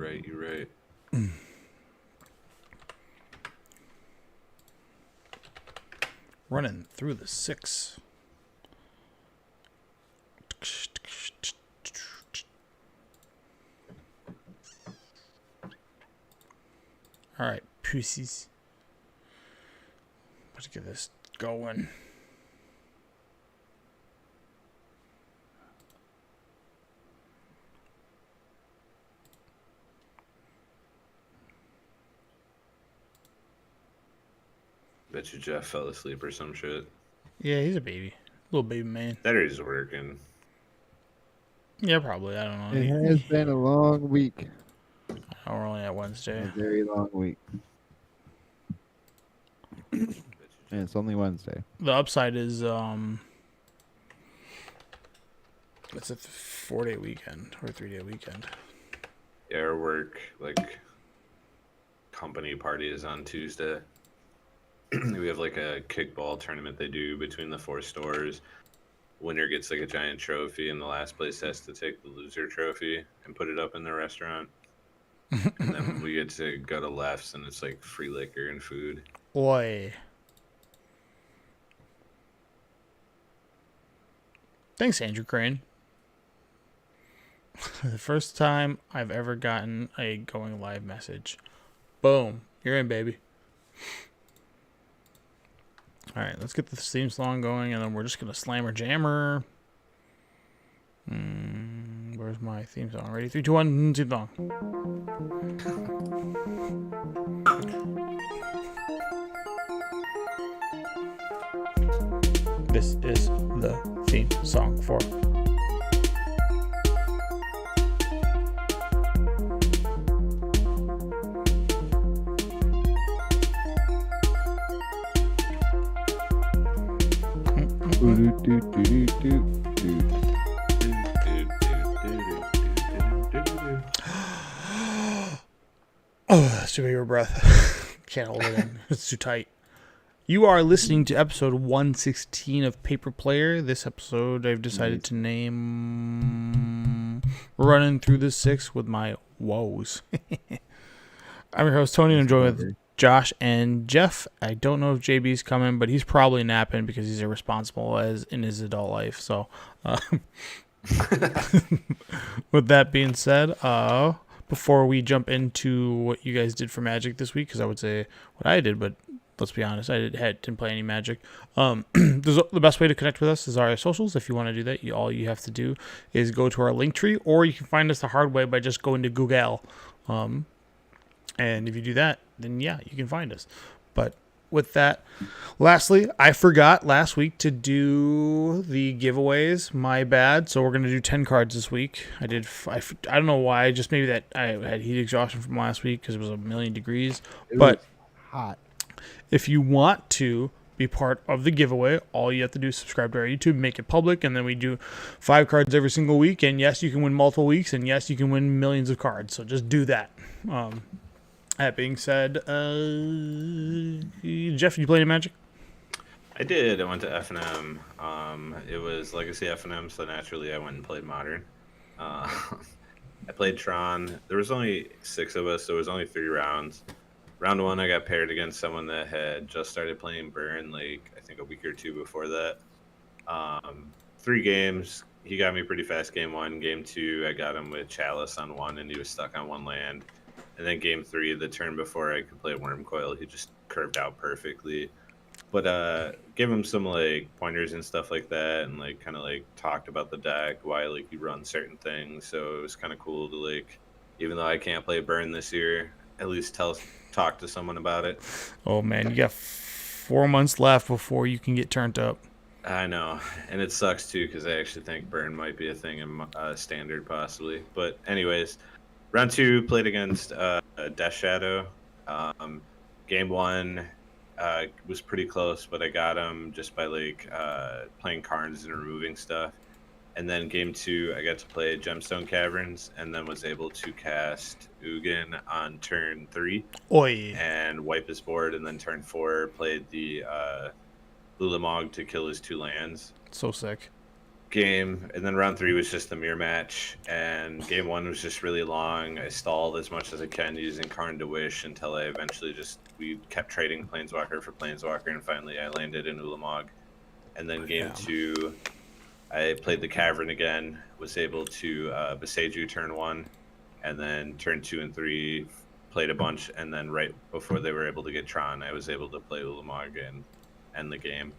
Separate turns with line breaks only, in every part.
You're right.
Running through the 6. All right, pussies. Let's get this going.
Bet you Jeff fell asleep or some shit.
Yeah, he's a baby. Little baby man.
That is working.
Yeah, probably. I don't know.
It has been a long week.
We're only at Wednesday.
A very long week. And it's only Wednesday.
The upside is it's a 4-day weekend or a 3-day weekend.
Yeah, our work, like, company party is on Tuesday. We have, like, a kickball tournament they do between the 4 stores. Winner gets, like, a giant trophy, and the last place has to take the loser trophy and put it up in the restaurant. And then we get to go to Lefts, and it's, like, free liquor and food.
Oi. Thanks, Andrew Crane. The first time I've ever gotten a going live message. Boom. You're in, baby. All right, let's get the theme song going, and then we're just going to slammer jammer. Where's my theme song? Ready? 3, 2, 1, theme song. This is the theme song for Oh, that's too big of a breath. Can't hold it in. It's too tight. You are listening to episode 116 of Paper Player. This episode I've decided to name Running Through the 6 with My Woes. I'm your host, Tony, and I'm joined with Josh and Jeff. I don't know if JB's coming, but he's probably napping because he's irresponsible as in his adult life. So, with that being said, before we jump into what you guys did for Magic this week, because I would say what I did, but let's be honest, I didn't play any Magic. The best way to connect with us is our socials. If you want to do that, all you have to do is go to our link tree, or you can find us the hard way by just going to Google. And if you do that, then yeah, you can find us. But with that, lastly, I forgot last week to do the giveaways. My bad. So we're going to do 10 cards this week. I don't know why. Just maybe that I had heat exhaustion from last week because it was a million degrees. But
hot.
If you want to be part of the giveaway, all you have to do is subscribe to our YouTube, make it public, and then we do 5 cards every single week. And yes, you can win multiple weeks, and yes, you can win millions of cards. So just do that. That being said, Jeff, did you play any Magic?
I did. I went to F&M. It was Legacy F&M, so naturally I went and played Modern. I played Tron. There was only 6 of us, so it was only 3 rounds. Round 1, I got paired against someone that had just started playing Burn, I think a week or 2 before that. 3 games. He got me pretty fast game 1. Game 2, I got him with Chalice on 1, and he was stuck on 1 land. And then game 3, the turn before I could play Wormcoil, he just curved out perfectly. But give him some pointers and stuff like that, and kind of talked about the deck, why you run certain things. So it was kind of cool to even though I can't play Burn this year, at least talk to someone about it.
Oh man, you got 4 months left before you can get turned up.
I know, and it sucks too because I actually think Burn might be a thing in Standard possibly. But anyways. Round 2, played against Death Shadow. Game 1 was pretty close, but I got him just by playing cards and removing stuff. And then game 2, I got to play Gemstone Caverns, and then was able to cast Ugin on turn 3.
Oi.
And wipe his board. And then turn 4, played the Lulamog to kill his 2 lands.
So sick.
game, and then round 3 was just a mirror match. And game 1 was just really long. I stalled as much as I can using Karn to Wish until I eventually we kept trading Planeswalker for Planeswalker, and finally I landed in Ulamog. And then game 2, I played the Cavern again, was able to Beseju turn 1, and then turn 2 and 3 played a bunch, and then right before they were able to get Tron, I was able to play Ulamog and end the game.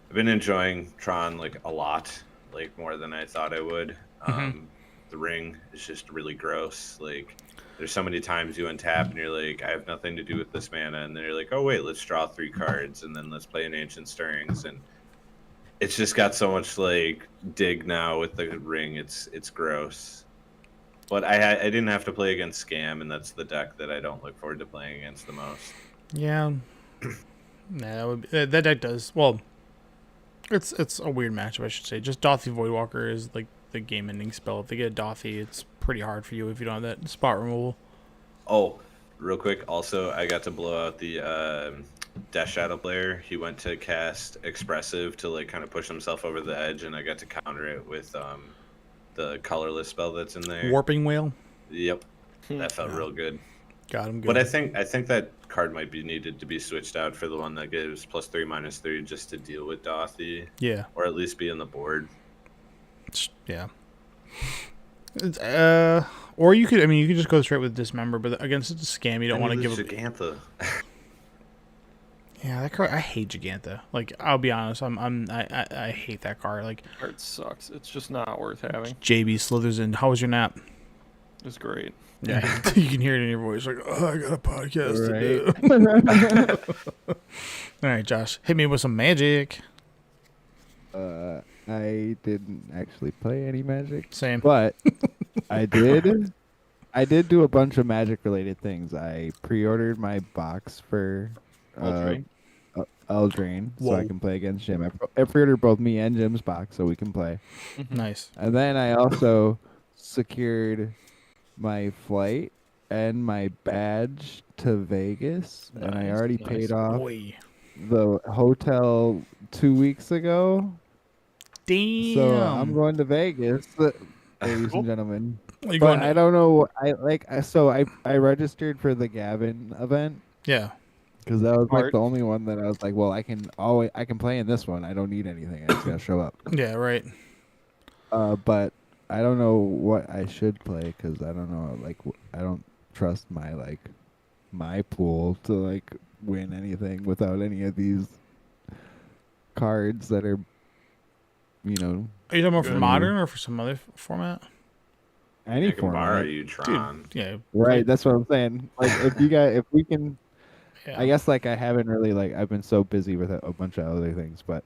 I've been enjoying Tron like a lot, like more than I thought I would. The ring is just really gross. Like there's so many times you untap and you're like, I have nothing to do with this mana, and then you're like, oh wait, let's draw 3 cards, and then let's play an Ancient Stirrings, and it's just got so much like dig now with the ring. It's gross. But I didn't have to play against Scam, and that's the deck that I don't look forward to playing against the most.
Yeah. Nah, that deck does well. It's a weird matchup, I should say. Just Dothy Voidwalker is like the game-ending spell. If they get Dothy, it's pretty hard for you if you don't have that spot removal.
Oh, real quick, also, I got to blow out the Death Shadow player. He went to cast Expressive to like kind of push himself over the edge, and I got to counter it with the colorless spell that's in there.
Warping Whale.
Yep, that felt real good.
Got him good.
But I think that card might be needed to be switched out for the one that gives +3/-3 just to deal with Dothy.
Yeah.
Or at least be in the board.
Yeah. Or you could just go straight with Dismember, but against a Scam, you don't want to give
Gigantha.
Yeah, that card. I hate Gigantha. Like, I'll be honest, I hate that card. Like,
Card sucks. It's just not worth having.
JB slithers in. How was your nap?
It's great.
Yeah, you can hear it in your voice. Like, oh, I got a podcast to do. All right, Josh, hit me with some magic.
I didn't actually play any Magic,
Same.
but I did do a bunch of Magic related things. I pre-ordered my box for
Eldraine.
Eldraine, so I
Whoa.
can play against Jim. I pre-ordered both me and Jim's box so we can play.
Nice.
And then I also secured my flight and my badge to Vegas, and I
Nice,
already
nice.
paid off
Boy.
the hotel 2 weeks ago.
Damn.
So I'm going to Vegas, ladies and gentlemen.
Are you
But
going
I don't know. I registered for the Gavin event
Yeah.
because that was like
Smart.
the only one that I was like, well, I can play in this one. I don't need anything. I just gotta show up.
Yeah. Right.
But I don't know what I should play because I don't know. Like I don't trust my pool to like win anything without any of these cards that are,
Are you talking about for
Good.
modern or for some other format?
any
I can borrow
format.
you, Tron.
Yeah.
Right, that's what I'm saying. Like if we can,
Yeah.
I guess like I haven't really like I've been so busy with a bunch of other things, but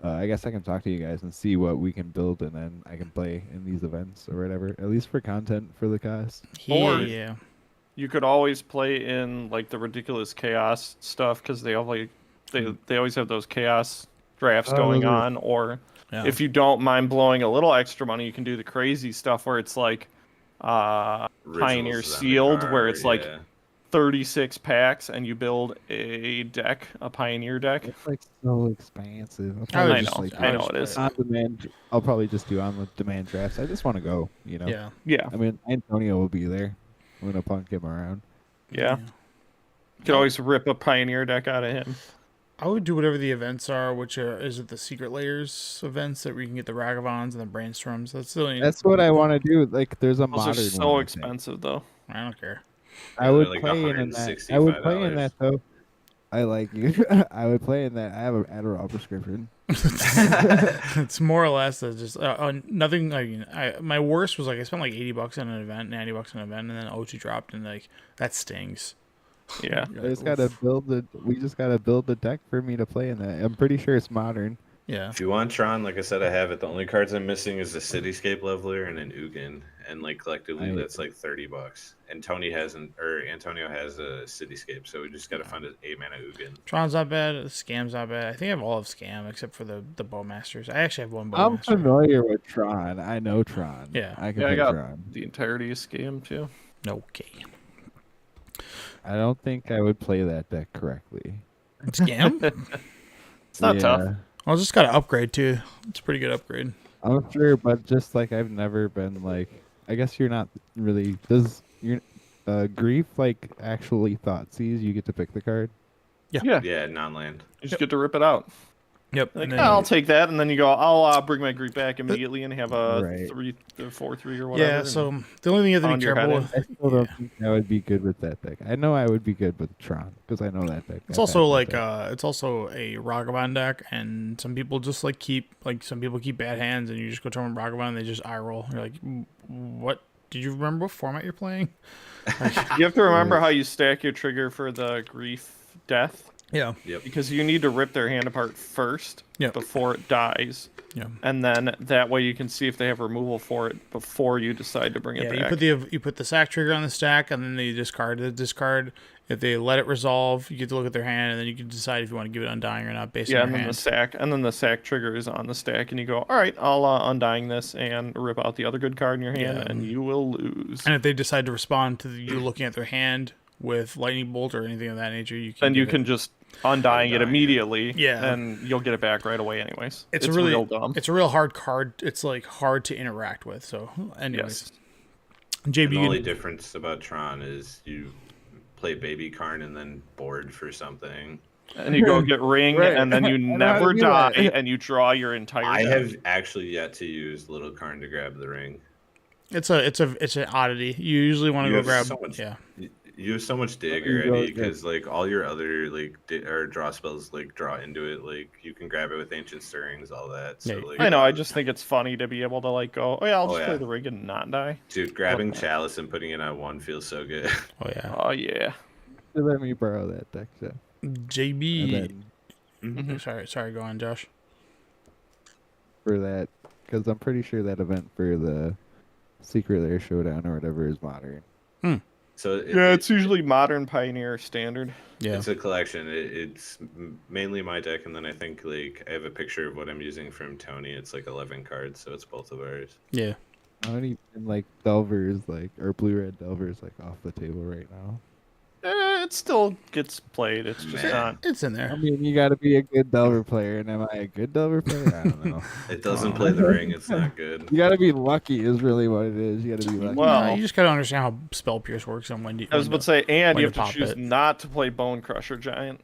I guess I can talk to you guys and see what we can build, and then I can play in these events or whatever, at least for content for the cast.
Or-
Yeah.
You could always play in like the ridiculous chaos stuff because they always have those chaos drafts
Oh,
going
those are-
on. Or
Yeah.
if you don't mind blowing a little extra money, you can do the crazy stuff where it's like
Original
Pioneer
Zendikar,
Sealed, where it's like
yeah.
36 packs and you build a Pioneer deck.
It's like so expansive. I'll
I
probably
would
just,
know,
like,
I know it is.
on demand. I'll probably just do on demand drafts. I just want to go.
Yeah.
Yeah,
I mean, Antonio will be there. I'm gonna punk him around.
yeah. You can always rip a Pioneer deck out of him.
I would do whatever the events are, which is it the Secret Layers events that where you can get the Ragavons and the Brainstorms. That's the only.
That's what I want to do. Like, there's a
Those
modern
are so
one, I think.
expensive though.
I don't care.
I
Yeah,
would
they're like
play in that. I would play in
$165.
that though. I like you. I would play in that. I have an Adderall prescription.
It's more or less just nothing. Like my worst was like I spent like $80 on an event, $90 on an event, and then O2 dropped, and like that stings.
Yeah.
You're
I
like,
just gotta
oof.
build the. We just gotta build the deck for me to play in that. I'm pretty sure it's modern.
Yeah.
If you want Tron, like I said, I have it. The only cards I'm missing is a Cityscape Leveler and an Ugin, and like collectively, that's like $30. And Antonio has a Cityscape, so we just gotta find an 8-mana Ugin.
Tron's not bad. Scam's not bad. I think I have all of Scam except for the Bowmasters. I actually have one
I'm
Bowmaster.
familiar with Tron. I know Tron.
Yeah.
I can
Yeah, I
play
got-
Tron.
The entirety of Scam too.
Okay.
I don't think I would play that deck correctly.
Scam?
It's not tough.
I just got to upgrade too. It's a pretty good upgrade.
I'm sure, but just like I've never been like. I guess you're not really. Does your grief like actually thoughtseize? You get to pick the card.
Yeah,
Yeah, non-land.
you just get to rip it out.
Yep.
Like,
And
yeah, I'll
then,
take that, and then you go, I'll bring my group back immediately and have a
Right.
4/3 or whatever.
yeah.
and
So the only thing you have to be
pound your
careful
head
with.
I still don't think I would be good with that deck. I know I would be good with Tron because I know that deck.
It's also like it's also a Ragavan deck, and some people just keep bad hands, and you just go turn Ragavan, and they just eye roll. You're like, what? Did you remember what format you're playing?
you have to remember how you stack your trigger for the grief death.
Yeah.
Yep.
Because you need to rip their hand apart first
Yep.
before it dies.
Yeah.
And then that way you can see if they have removal for it before you decide to bring it
Yeah,
back.
you put the sack trigger on the stack, and then they discard the discard. If they let it resolve, you get to look at their hand, and then you can decide if you want to give it Undying or not based on
yeah,
your
and then
hand.
the sack trigger is on the stack, and you go, all right, I'll Undying this and rip out the other good card in your hand,
Yeah.
and you will lose.
And if they decide to respond to you looking at their hand with lightning bolt or anything of that nature, you can.
Then you can just Undying it
Undying it.
immediately,
Yeah.
and you'll get it back right away anyways.
It's a really
real dumb.
It's a real hard card. It's like hard to interact with. So, anyways,
Yes.
JB,
The
you
only
can-
difference about Tron is you play Baby Karn and then board for something.
And you go get ring,
Right.
and then you
I know how to
never
do
die,
that.
and you draw your entire
I
deck.
have actually yet to use Little Karn to grab the ring.
it's an oddity. You usually want to
You
go
have
grab.
so much-
Yeah.
You have so much dig
You go
already
get-
because like all your other or draw spells draw into it. Like you can grab it with Ancient Stirrings, all that. So
Yeah.
like,
I know. I just think it's funny to be able to go. Oh yeah, I'll
Oh,
just
yeah.
play the ring and not die.
dude, grabbing
Okay.
Chalice and putting it on one feels so good.
Oh yeah.
Oh yeah.
Let me borrow that deck, Jeff.
JB.
And then
Mhm.
Sorry. Go on, Josh.
for that, because I'm pretty sure that event for the Secret Lair Showdown or whatever is modern.
So
Yeah, it's usually modern, pioneer, standard.
Yeah.
It's a collection. It's mainly my deck, and then I think I have a picture of what I'm using from Tony. It's 11 cards, so it's both of ours.
Yeah.
I don't even Delvers or blue red Delvers off the table right now.
It still gets played. It's just
Man.
not.
It's in
I
there.
mean, you got to be a good Delver player, and am I a good Delver player? I don't know.
It doesn't play the ring. It's not good.
You got to be lucky, is really what it is. You got to be lucky.
Well-
No, you just gotta understand how Spell Pierce works and when.
I was about to say, and
when
you
to
have to
pop
choose
it.
not to play Bone Crusher Giant.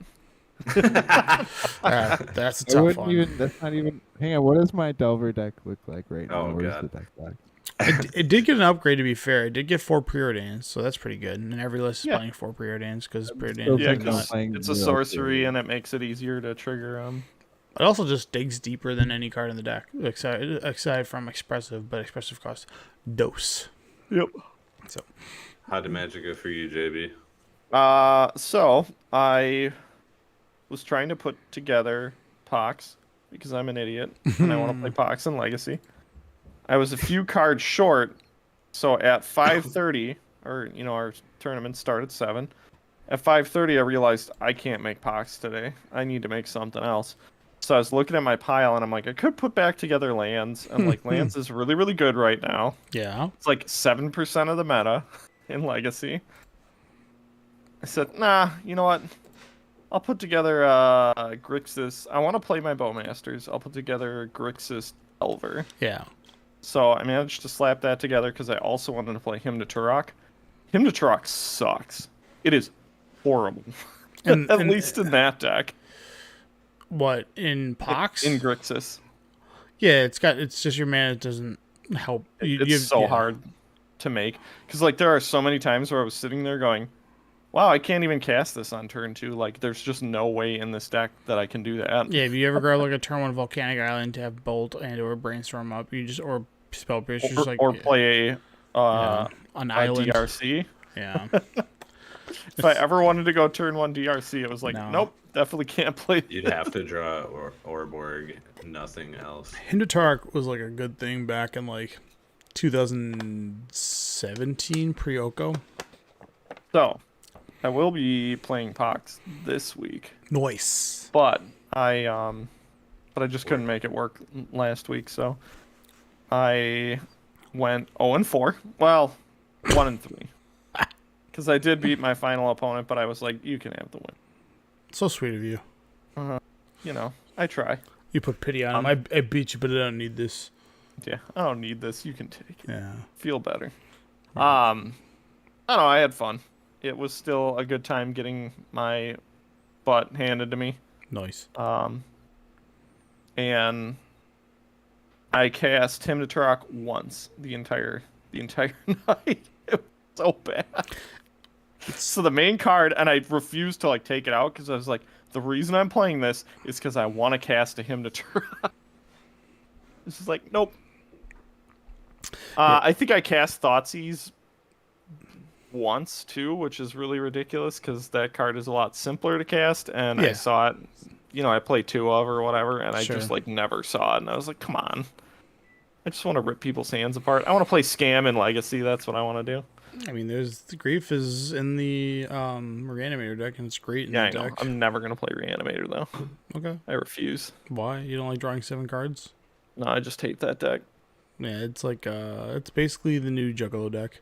That's a
I
tough
wouldn't
one.
even. That's not even. Hang on. What does my Delver deck look like right now?
Oh,
Where's
God.
the deck box?
It did get an upgrade, to be fair. It did get 4 Preordains, so that's pretty good. And every list is
Yeah.
playing 4 Preordains because
still
Preordains
Yeah,
is
thinking
not.
of playing
It's a
Zero
sorcery,
Fury.
and it makes it easier to trigger.
It also just digs deeper than any card in the deck, aside from Expressive, but Expressive costs Dose.
Yep.
So
How did Magic go for you, JB?
So I was trying to put together Pox because I'm an idiot and I want to play Pox in Legacy. I was a few cards short, so at 5:30, or our tournament start at 7. At 5:30, I realized I can't make Pox today. I need to make something else. So I was looking at my pile and I'm like, I could put back together lands, and lands is really, really good right now.
yeah,
It's 7% of the meta in Legacy. I said, nah, you know what? I'll put together Grixis. I want to play my Bowmasters. I'll put together Grixis Delver.
yeah.
So I managed to slap that together because I also wanted to play Hymn to Turok. Hymn to Turok sucks. It is horrible.
And,
At
and
least in that deck.
what in Pox?
In Grixis.
Yeah, it's just your mana doesn't help.
It's so hard to make. Because there are so many times where I was sitting there going, wow, I can't even cast this on turn 2. There's just no way in this deck that I can do that.
Yeah, if you ever grab a turn 1 Volcanic Island to have Bolt and or Brainstorm up, or Spell Pierce, you're just
Or play
an
a
island.
DRC.
Yeah.
If I ever wanted to go turn 1 DRC, it was
No.
nope, definitely can't play.
You'd have to draw Orborg, nothing else.
Hindatark was a good thing back in 2017 pre-Oko.
So, I will be playing Pox this week,
Nice.
but I just couldn't make it work last week, so I went 0-4. Well, 1-3. Because I did beat my final opponent, but I was like, you can have the win.
So sweet of you.
I try.
You put pity on him. I beat you, but I don't need this.
Yeah, I don't need this. You can take it.
Yeah.
Feel better. I don't know. I had fun. It was still a good time getting my butt handed to me.
Nice.
And I cast him to Turok once the entire night. It was so bad. So the main card, and I refused to like take it out because I was like, the reason I'm playing this is because I want to cast a him to Turok. This is like, nope. I think I cast Thoughtseize once too, which is really ridiculous because that card is a lot simpler to cast, and I saw it. I play 2 of or whatever, and I just like never saw it, and I was like, come on. I just want to rip people's hands apart. I want to play Scam and Legacy. That's what I want to do.
I mean, there's the Grief is in the Reanimator deck, and it's great in
Yeah,
that
I know.
deck.
I'm never gonna play Reanimator though.
Okay.
I refuse.
Why? You don't like drawing 7 cards?
No, I just hate that deck.
Yeah, it's like it's basically the new Juggalo deck.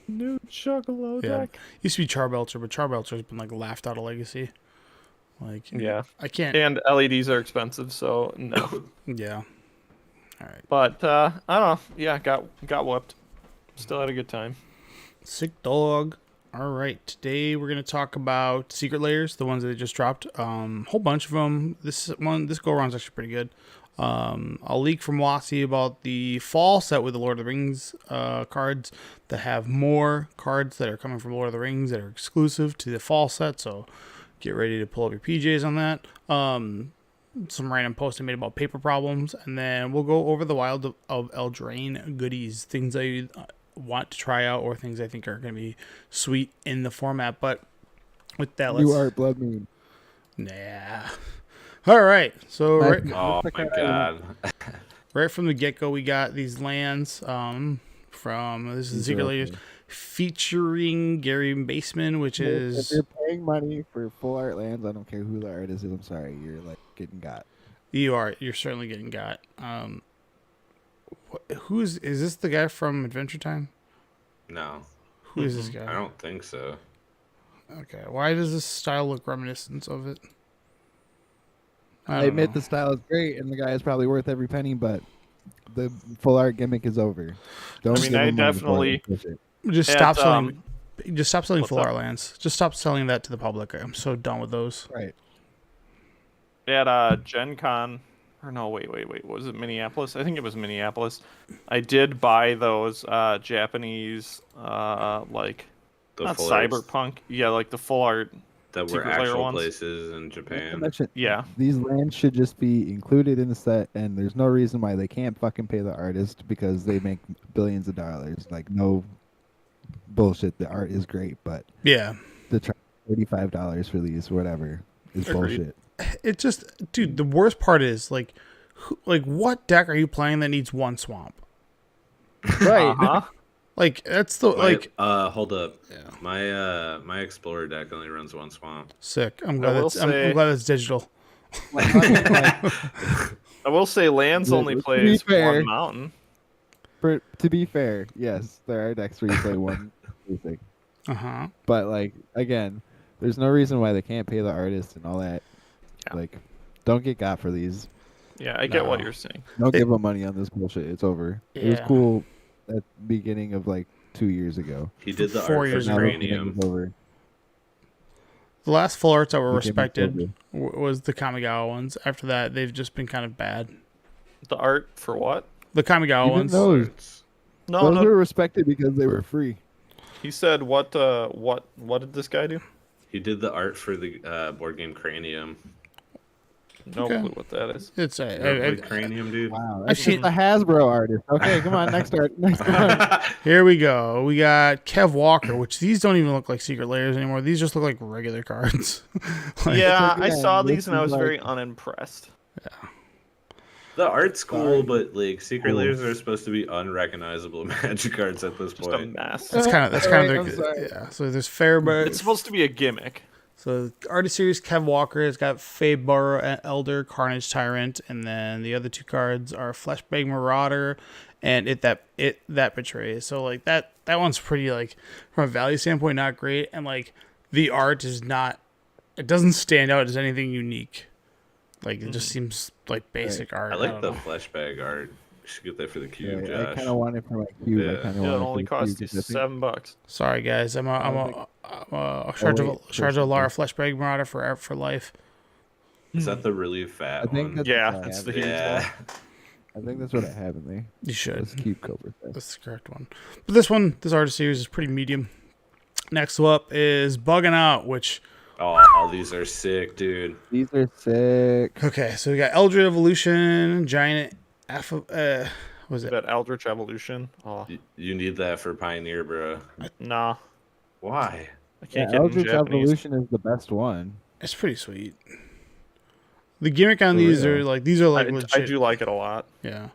New Juggalo
Yeah.
deck.
Used to be Charbelcher, but Charbelcher's been like laughed out of Legacy. Like,
Yeah.
I can't.
And LEDs are expensive, so no.
Yeah. All right.
But I don't know. Yeah, got whooped. Still had a good time.
Sick dog. All right. Today we're gonna talk about Secret Layers, the ones that they just dropped. Whole bunch of them. This go around's actually pretty good. A leak from Wasi about the fall set with the Lord of the Rings cards that have more cards that are coming from Lord of the Rings that are exclusive to the fall set. So get ready to pull up your PJs on that. Some random post I made about paper problems, and then we'll go over the Wild of Eldraine goodies, things I want to try out or things I think are going to be sweet in the format. But with that, let's...
You are Blood Moon.
Nah. All right. So right,
Oh my god.
right from the get-go, we got these lands from this is Secret Layers featuring Gary Baseman, which is...
If you're paying money for full art lands, I don't care who the artist is. I'm sorry, you're like getting got.
You're certainly getting got. Is this the guy from Adventure Time?
No.
Who is this guy?
I don't think so.
Okay. Why does this style look reminiscent of it?
I admit the style is great, and the guy is probably worth every penny, but the full art gimmick is over. Don't
I mean,
give
I
him money for
definitely-
it. Push it.
Just stop
At,
selling. Just stop selling
what's
full
up?
art lands. Just stop selling that to the public. I'm so done with those.
Right.
At Gen Con, or no, wait, was it Minneapolis? I think it was Minneapolis. I did buy those Japanese, like,
The
not
full arts
cyberpunk. Yeah, like the full art.
that were
Secret Lair
actual
ones.
places in Japan.
Yeah.
These lands should just be included in the set, and there's no reason why they can't fucking pay the artist because they make billions of dollars. Like, no bullshit. The art is great, but
Yeah.
the $35 for these, whatever, is
Agreed.
bullshit.
It just, dude. The worst part is like, what deck are you playing that needs 1 swamp?
Right.
Uh-huh.
Like that's the like
hold up.
Yeah.
My Explorer deck only runs 1 swamp.
sick. I'm
I
glad
will
that's I'm
say-
glad that's digital.
I will say Lands
Yeah,
only
to be
plays
fair-
one mountain.
To be fair, yes, there are decks where you play one basic.
Uh-huh.
But, like, again, there's no reason why they can't pay the artist and all that.
Yeah.
Like, don't get got for these.
Yeah, I get what
No.
you're saying.
Don't give them money on this bullshit. It's over. It was
Yeah.
cool at the beginning of, like, 2 years ago.
He did the
4
art for
years
Now
ago.
the thing
Uranium.
is over.
The last full arts that were
The gimmick's
respected
over.
was the Kamigawa ones. After that, they've just been kind of bad.
The art for what?
The Kamigawa
Even
ones.
those
No, no.
were respected because they were free.
He said what did this guy do?
He did the art for the board game Cranium.
No
Okay.
clue what that is.
It's
You ever played Cranium, dude?
Wow,
I've
that's
seen-
just a Hasbro artist. Okay, come on, next art. Next one.
Here we go. We got Kev Walker, which these don't even look like Secret Layers anymore. These just look like regular cards. Like,
Yeah,
like,
I
yeah,
saw
this
these and I
is
was
like-
very unimpressed.
The art's cool,
art
but like Secret
cool.
Layers are supposed to be unrecognizable Magic cards at this
Just a
point.
mess.
That's kind of
Alright,
their,
I'm sorry.
yeah. So there's Fair, but
It's supposed to be a gimmick.
so artist series Kev Walker has got Faber Elder, Carnage Tyrant, and then the other 2 cards are Fleshbag Marauder and it that betrays. So like that one's pretty, like, from a value standpoint, not great, and like the art is not, it doesn't stand out as anything unique. Like it just seems like basic art.
I like
don't
the
know.
flashback art. You should get that for the cube,
Yeah, I
Josh.
kind of want it for my cube. I
Yeah.
kind of
It
want it
only
for the
cost you
cube. 'Cause I think-
$7.
Sorry guys, I'm a
wait,
charge a Lara flashback marauder for life.
Is that the really fat
I think
one?
that's
Yeah,
what I
it's
have
the
in
huge
there.
Yeah.
I think that's what I have in there.
You should.
This cube Cobra.
That's the correct one. But this artist series is pretty medium. Next up is Bugging Out, which
Oh, these are sick, dude.
These are sick.
okay, so we got Eldritch Evolution, Giant what was it?
That Eldritch Evolution. Oh,
You need that for Pioneer, bro.
nah.
Why?
I
Yeah,
can't get in
Eldritch
Japanese.
Evolution is the best one.
It's pretty sweet. The gimmick on
For
these
real.
are these are like
I
legit.
do like it a lot.
Yeah.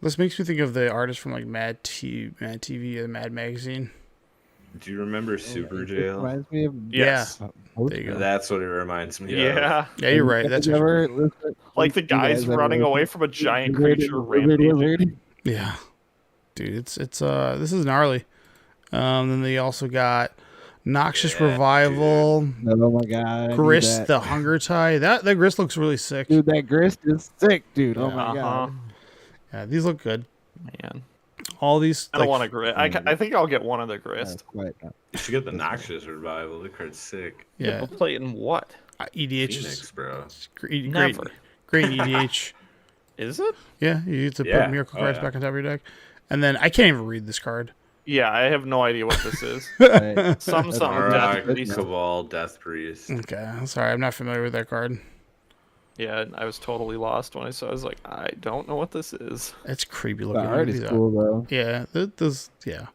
This makes me think of the artist from like Mad TV, or Mad Magazine.
Do you remember Super
It
Jail?
reminds me of
Yes.
There you go.
That's what it reminds me of.
Yeah.
Yeah, you're right. That's
Have you
actually,
ever listened-
Like the
you guys
guys
ever
running
listened
away
to
from a giant
Wizard-
creature
Wizard-
rampaging.
Wizard?
yeah. Dude, it's this is gnarly. Then they also got Noxious
Yeah,
Revival,
Oh my god. I need
Grist,
that.
the Hunger Tie. That Grist looks really sick.
Dude, that grist is sick, dude. Oh
Yeah.
my god.
Yeah, these look good.
Man,
All these
I don't
like,
want a grist. I think I'll get one of the grist.
That's quite not.
You should get the Noxious Revival. The card's sick.
yeah,
We'll play it in what?
EDH
Phoenix,
is
bro.
great,
Never.
great EDH.
Is it?
Yeah, you get to
Yeah.
put miracle
Oh,
cards
yeah.
back on top of your deck. And then I can't even read this card.
Yeah, I have no idea what this is.
Right.
Something Death
Arak,
Priest.
Cabal, Death Priest.
Okay, I'm sorry, I'm not familiar with that card.
Yeah, I was totally lost when I saw. I was like, I don't know what this is.
It's creepy
The
looking.
art is
These are-
cool though.
Yeah, yeah,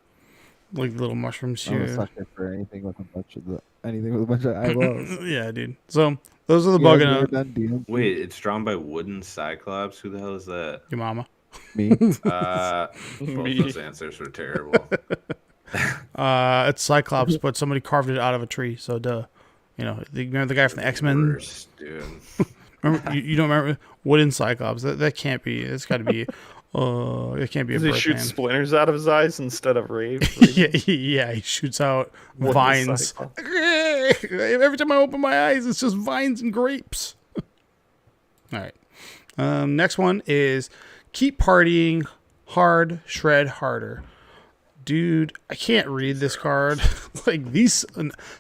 like little mushrooms
I'm a
here.
sucker for anything with a bunch of eyeballs.
Yeah, dude. So those are the
You guys
bugging
ever
out.
done DMC?
Wait, it's drawn by Wooden Cyclops. Who the hell is that?
Your mama.
Me.
Both
Me.
those answers were terrible.
It's Cyclops, but somebody carved it out of a tree. So duh. You know, remember the guy from the X-Men?
Worst, dude.
Remember, you don't remember Wooden Cyclops? That can't be. It's got to be. It can't be a
Does he
birth
shoot
name.
splinters out of his eyes instead of rave?
Yeah, he shoots out
Wooden
vines.
Cyclops.
Every time I open my eyes, it's just vines and grapes. All right. Next one is Keep Partying Hard, Shred Harder. Dude, I can't read this card. Like these.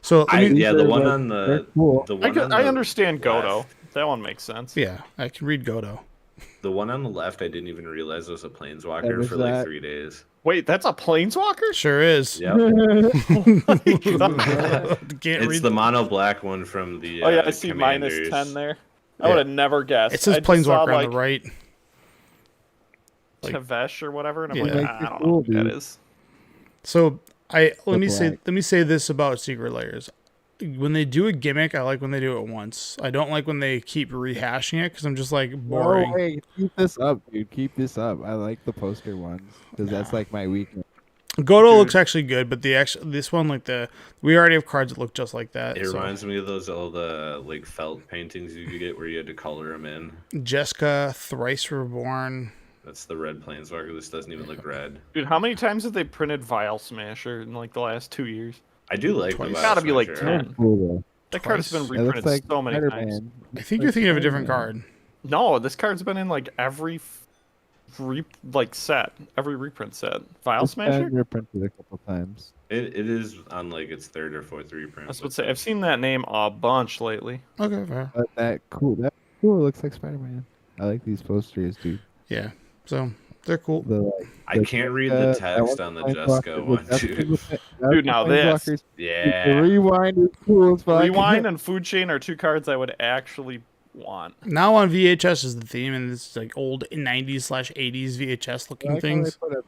So let me,
Yeah, the one on
They're
the
cool.
the one on
I
the
understand Godo.
left-
That one makes sense.
yeah, I can read Godo.
The one on the left, I didn't even realize was a
Yeah,
planeswalker
there's
for like
that.
3 days.
Wait, that's a planeswalker?
Sure is.
Yep.
Can't
It's
read.
the mono black one from the.
Oh yeah, I see
Commanders.
minus 10 there.
Yeah.
I would have never guessed.
It says
I just saw,
Planeswalker on
like,
the right. like-
Tavesh or whatever, and I'm
Yeah.
like,
Makes
I
it
don't
cool,
know what that
dude.
is.
So let me
black.
say this about Secret Layers. When they do a gimmick, I like when they do it once. I don't like when they keep rehashing it because I'm just like boring.
No way. Keep this up, dude. Keep this up. I like the poster ones because that's like my weakness.
Godo looks actually good, but this one we already have cards that look just like that.
It
so.
reminds me of those all the like felt paintings you could get where you had to color them in.
Jessica Thrice Reborn.
That's the red planeswalker. This doesn't even look red.
Dude, how many times have they printed Vial Smasher in like the last 2 years?
I do like
Twice.
the
It's
gotta be like
Smasher.
10.
Cool
That card has been
Twice.
It looks
reprinted
like
so many times.
Spider-Man.
I think you're thinking of a different card.
No, this card's been in like every set, every reprint set. Vial
It's
Smasher?
been reprinted a couple times.
It is on like its third or fourth reprint.
I was about to say, I've seen that name a bunch lately.
Okay, fair.
But that cool. It looks like Spider-Man. I like these posters, dude.
Yeah. So they're cool.
The, like,
I
the
can't read
Jessica-
the
that
text
one's
on the
Planeswalker
Jessica
with
one,
Jessica
dude.
with the-
Dude, now this.
Planeswalkers. The
Yeah.
rewind is cool as fuck.
Rewind and Food Chain are two cards I would actually want.
Now on VHS is the theme, and it's like old 90s/80s VHS
I
looking
like how they
things.
put a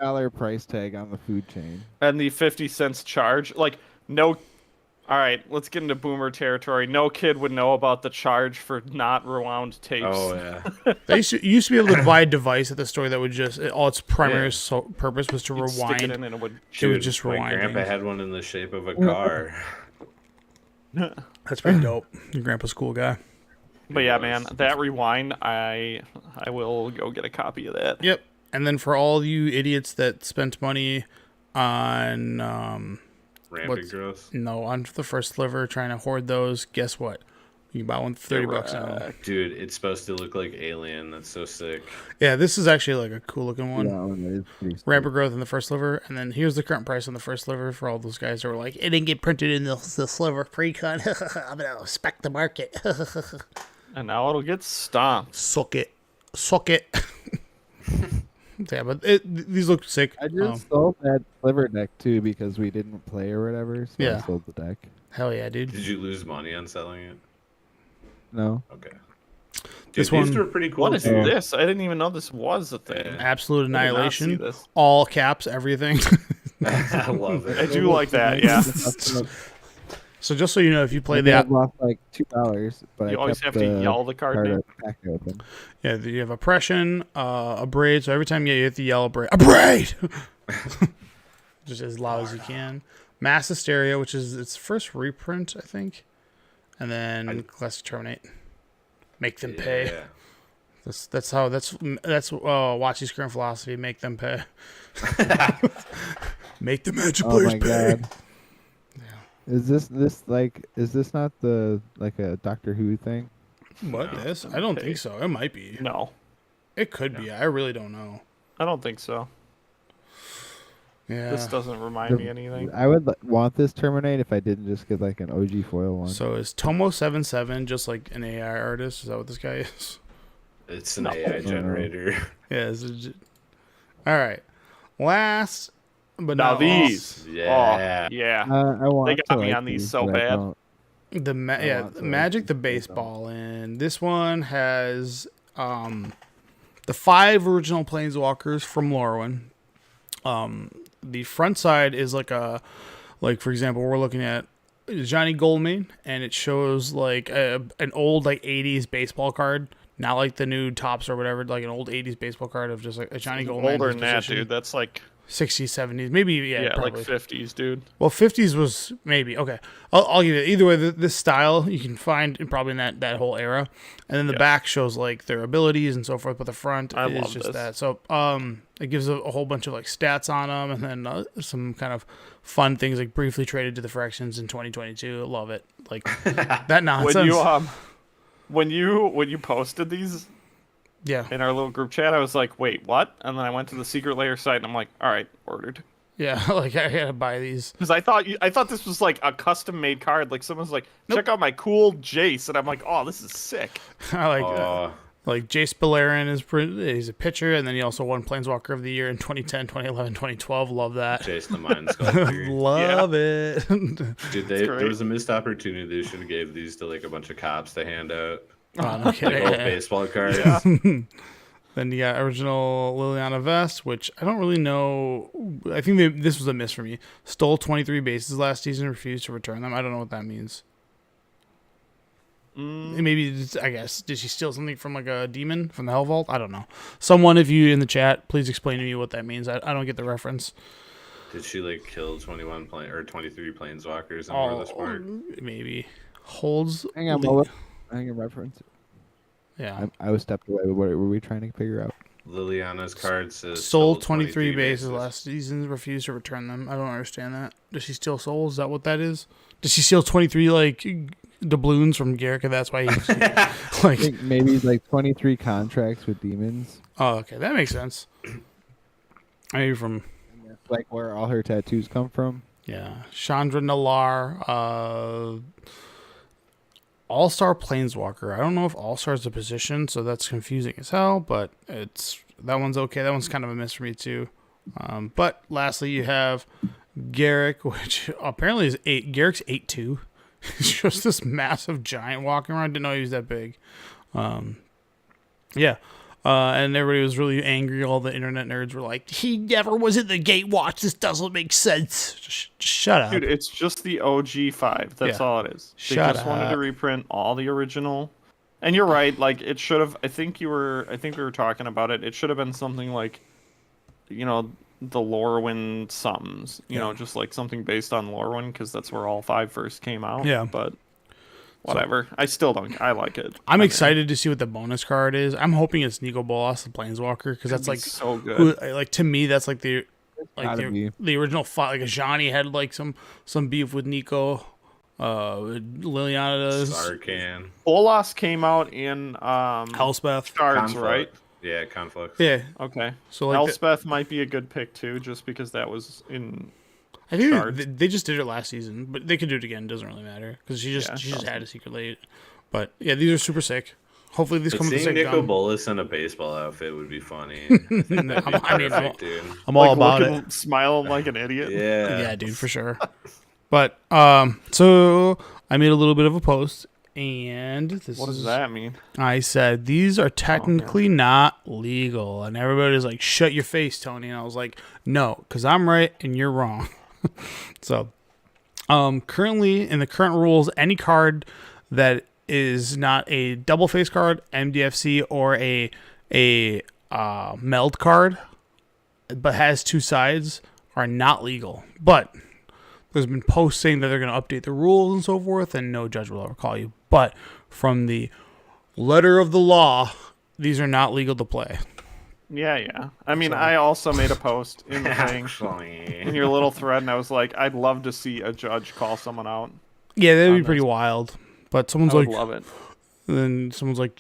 $3 price tag on the food chain.
And the 50 cents charge. Like, no. All right, let's get into boomer territory. No kid would know about the charge for not rewound tapes.
Oh yeah.
They used to be able to buy a device at the store that would just all its primary
Yeah.
purpose was to
You'd stick it
rewind.
in and it would.
It would
Dude,
just
my
rewind
grandpa
things.
had one in the shape of a car.
That's pretty dope. Your grandpa's a cool guy.
But yeah, man, that rewind, I will go get a copy of that.
Yep. And then for all you idiots that spent money on
Rampant
What's-
growth.
on the first sliver trying to hoard those, guess what? You can buy one for $30 now.
Correct.
Dude, it's supposed to look like Alien. That's so sick.
Yeah, this is actually like a cool looking one.
Yeah, that is pretty sick.
Rapid growth in the first sliver, and then here's the current price on the first sliver for all those guys who are like, it didn't get printed in the sliver pre-con. I'm gonna spec the market.
And now it'll get stomped.
Suck it. Yeah, but these look sick.
I just sold that sliver deck too because we didn't play or whatever. So
Yeah.
I sold the deck.
Hell yeah, dude.
Did you lose money on selling it?
No.
Okay. Dude,
This
these
one-
are pretty cool.
What is
too.
this? I didn't even know this was a thing.
Yeah.
Absolute
I did not see
annihilation.
this.
All caps, everything.
I love
I
it.
do like that. Yeah.
So just so you know, if you play
Maybe
that,
I've lost like $2, but
You
I
always
kept
have to
the
yell the card name.
pack open.
yeah, you have oppression, a braid. So every time you hit the yellow braid, a braid, just as loud as you can. Mass hysteria, which is its first reprint, I think, and then classic terminate. Make them pay.
Yeah.
That's Watchy's current philosophy. Make them pay. Make the magic
Oh
players
my
pay.
god. Is this not the like a Doctor Who thing?
What
No.
this? I don't think so. It might be.
No,
It could be. I really don't know.
I don't think so.
Yeah.
This doesn't remind me anything.
I would want this terminate if I didn't just get like an OG foil one.
So is Tomo77 just like an AI artist? Is that what this guy is?
It's an
No.
AI generator.
Yeah. All right. Last, but
Now
not
these.
Yeah.
Oh, yeah.
I want.
They
to
got me
like
on these so
but I
bad.
don't.
the
I want to
Magic the
like these,
Baseball, and this one has the 5 original Planeswalkers from Lorwyn. The front side is like for example, we're looking at Johnny Goldman, and it shows like an old like 80s baseball card, not like the new tops or whatever, like an old 80s baseball card of just like a Johnny Goldman.
Older than that, dude. That's like
60s, 70s, maybe, yeah,
like
probably.
50s, dude.
Well, 50s was maybe okay. I'll give it either way. This style you can find probably in that whole era, and then the back shows like their abilities and so forth. But the front
I
is
love
just
this.
that. So it gives a whole bunch of like stats on them, and then some kind of fun things like briefly traded to the fractions in 2022. Love it, like that nonsense.
When you posted these
Yeah,
in our little group chat, I was like, wait, what? And then I went to the secret layer site, and I'm like, all right, ordered.
yeah. Like I had to buy these.
Because I thought this was like a custom made card. Like someone's like, check out my cool Jace, and I'm like, oh, this is sick.
I like Jace Beleriand he's a pitcher, and then he also won Planeswalker of the Year in 2010, 2011, 2012 Love that.
Chase the Mind Sculptor.
Love it.
Dude,
great.
there was a missed opportunity. They should have gave these to like a bunch of cops to hand out.
Oh, no
Like
kidding.
old baseball cards.
Yeah.
Then you got original Liliana Vest, which I don't really know. I think this was a miss for me. Stole 23 bases last season, refused to return them. I don't know what that means. Maybe, I guess, did she steal something from like a demon from the Hell Vault? I don't know. Someone, if you in the chat, please explain to me what that means. I don't get the reference.
Did she like kill 23 planeswalkers in
Oh,
Worthless Park?
maybe. Holds.
Hang on, what? Hang on, reference.
Yeah.
I was stepped away. What were we trying to figure out?
Liliana's card says
Stole 23 bases last season, refused to return them. I don't understand that. Does she steal souls? Is that what that is? Does she steal 23 like doubloons from Garrick, and that's why he's
I
like?
think maybe like 23 contracts with demons.
Oh, okay, that makes sense. Maybe from
Like where all her tattoos come from.
Chandra Nalar, All-Star Planeswalker. I don't know if All-Star is a position, so that's confusing as hell, but that one's okay. That one's kind of a miss for me too. But lastly, you have Garrick, which apparently is 8. Garrick's 8'2". He's just this massive giant walking around. Didn't know he was that big. And everybody was really angry. All the internet nerds were like, he never was in the Gatewatch. This doesn't make sense. Just shut up.
Dude, it's just the OG 5. That's
Yeah.
all it is. They
Shut
just wanted
up.
to reprint all the original. And you're right, like it should have I think we were talking about it. It should have been something like the Lorwyn sums, you know, just like something based on Lorwyn because that's where all 5 first came out.
Yeah.
But whatever. I still don't I like it.
I'm excited to see what the bonus card is. I'm hoping it's Nico Bolas, the Planeswalker, because that's like
so good.
like to me that's like the
Gotta be.
original fight. Like Ajani had like some beef with Nico, Liliana does.
Sarkhan.
Bolas came out in
Elspeth.
Shards, right?
Yeah, Conflux.
Yeah.
Okay.
So like
Elspeth might be a good pick too, just because that was in.
I think
Shards.
they just did it last season, but they could do it again. It doesn't really matter because she just had a secret late. But yeah, these are super sick. Hopefully these
But
come with the
seeing
sick
Nico
gun.
Bolas in a baseball outfit would be funny. I think that'd be perfect, dude.
I'm all
Like
about
looking,
it.
smiling like an idiot.
Yeah.
Yeah, dude, for sure. But so I made a little bit of a post, and this
What
is
does that mean?
I said these are technically not legal, and everybody's like, "Shut your face, Tony." And I was like, "No, because I'm right and you're wrong." So, currently in the current rules, any card that is not a double face card, MDFC, or a meld card, but has two sides, are not legal. But there's been posts saying that they're going to update the rules and so forth, and no judge will ever call you. But from the letter of the law, these are not legal to play.
Yeah. I mean, I also made a post in the thing,
Actually.
in your little thread, and I was like, I'd love to see a judge call someone out.
Yeah, that'd be
On
pretty
this.
wild. But someone's
I would
like,
love it.
then someone's like,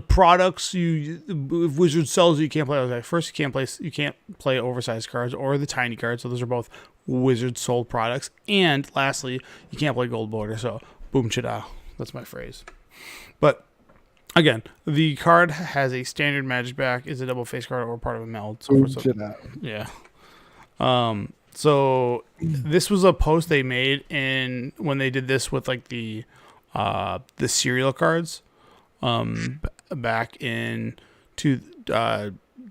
products if Wizard sells you can't play. I was like, first you can't play oversized cards or the tiny cards. So those are both Wizard sold products. And lastly, you can't play gold border. So boom chada. That's my phrase. But again, the card has a standard magic back, is a double face card or part of a meld. So yeah. So this was a post they made in when they did this with like the serial cards back in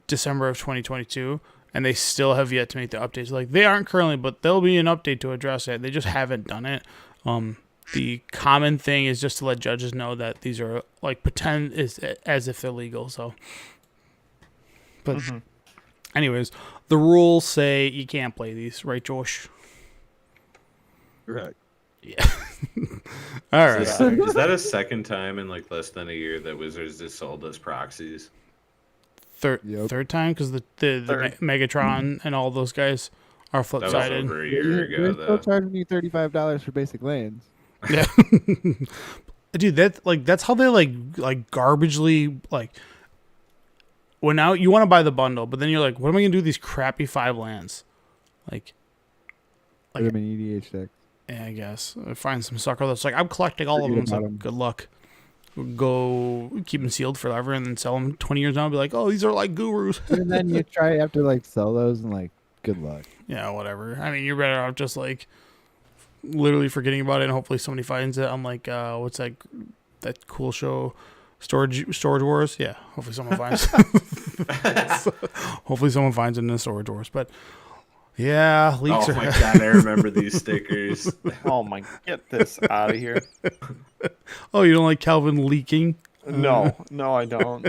December of 2022, and they still have yet to make the updates. Like they aren't currently, but there'll be an update to address it. They just haven't done it. The common thing is just to let judges know that these are like pretend is as if they're legal. So, but anyways, the rules say you can't play these, right, Josh?
Right.
Yeah. All right.
Is that a second time in like less than a year that Wizards just sold us proxies?
Third time because the Megatron and all those guys are flip
That was
sided.
over a year ago,
You're still
though.
charging me $35 for basic lands.
Yeah. Dude, that's how they like garbagely like when out you want to buy the bundle, but then you're like, what am I gonna do with these crappy 5 lands? Like
Put them in EDH decks.
yeah, I guess. Find some sucker that's like, I'm collecting all of them. It's
Forget
like,
about 'em.
good luck. Go keep them sealed forever and then sell them 20 years down and be like, oh, these are like gurus.
And then you have to like sell those and like good luck.
Yeah, whatever. I mean, you're better off just like literally forgetting about it and hopefully somebody finds it on like, what's that cool show? Storage Wars? Yeah, hopefully someone finds hopefully someone finds it in the Storage Wars. But yeah, leaks
Oh
are
my god, I remember these stickers.
Oh my, get this out of here.
Oh, you don't like Calvin leaking?
No, I don't.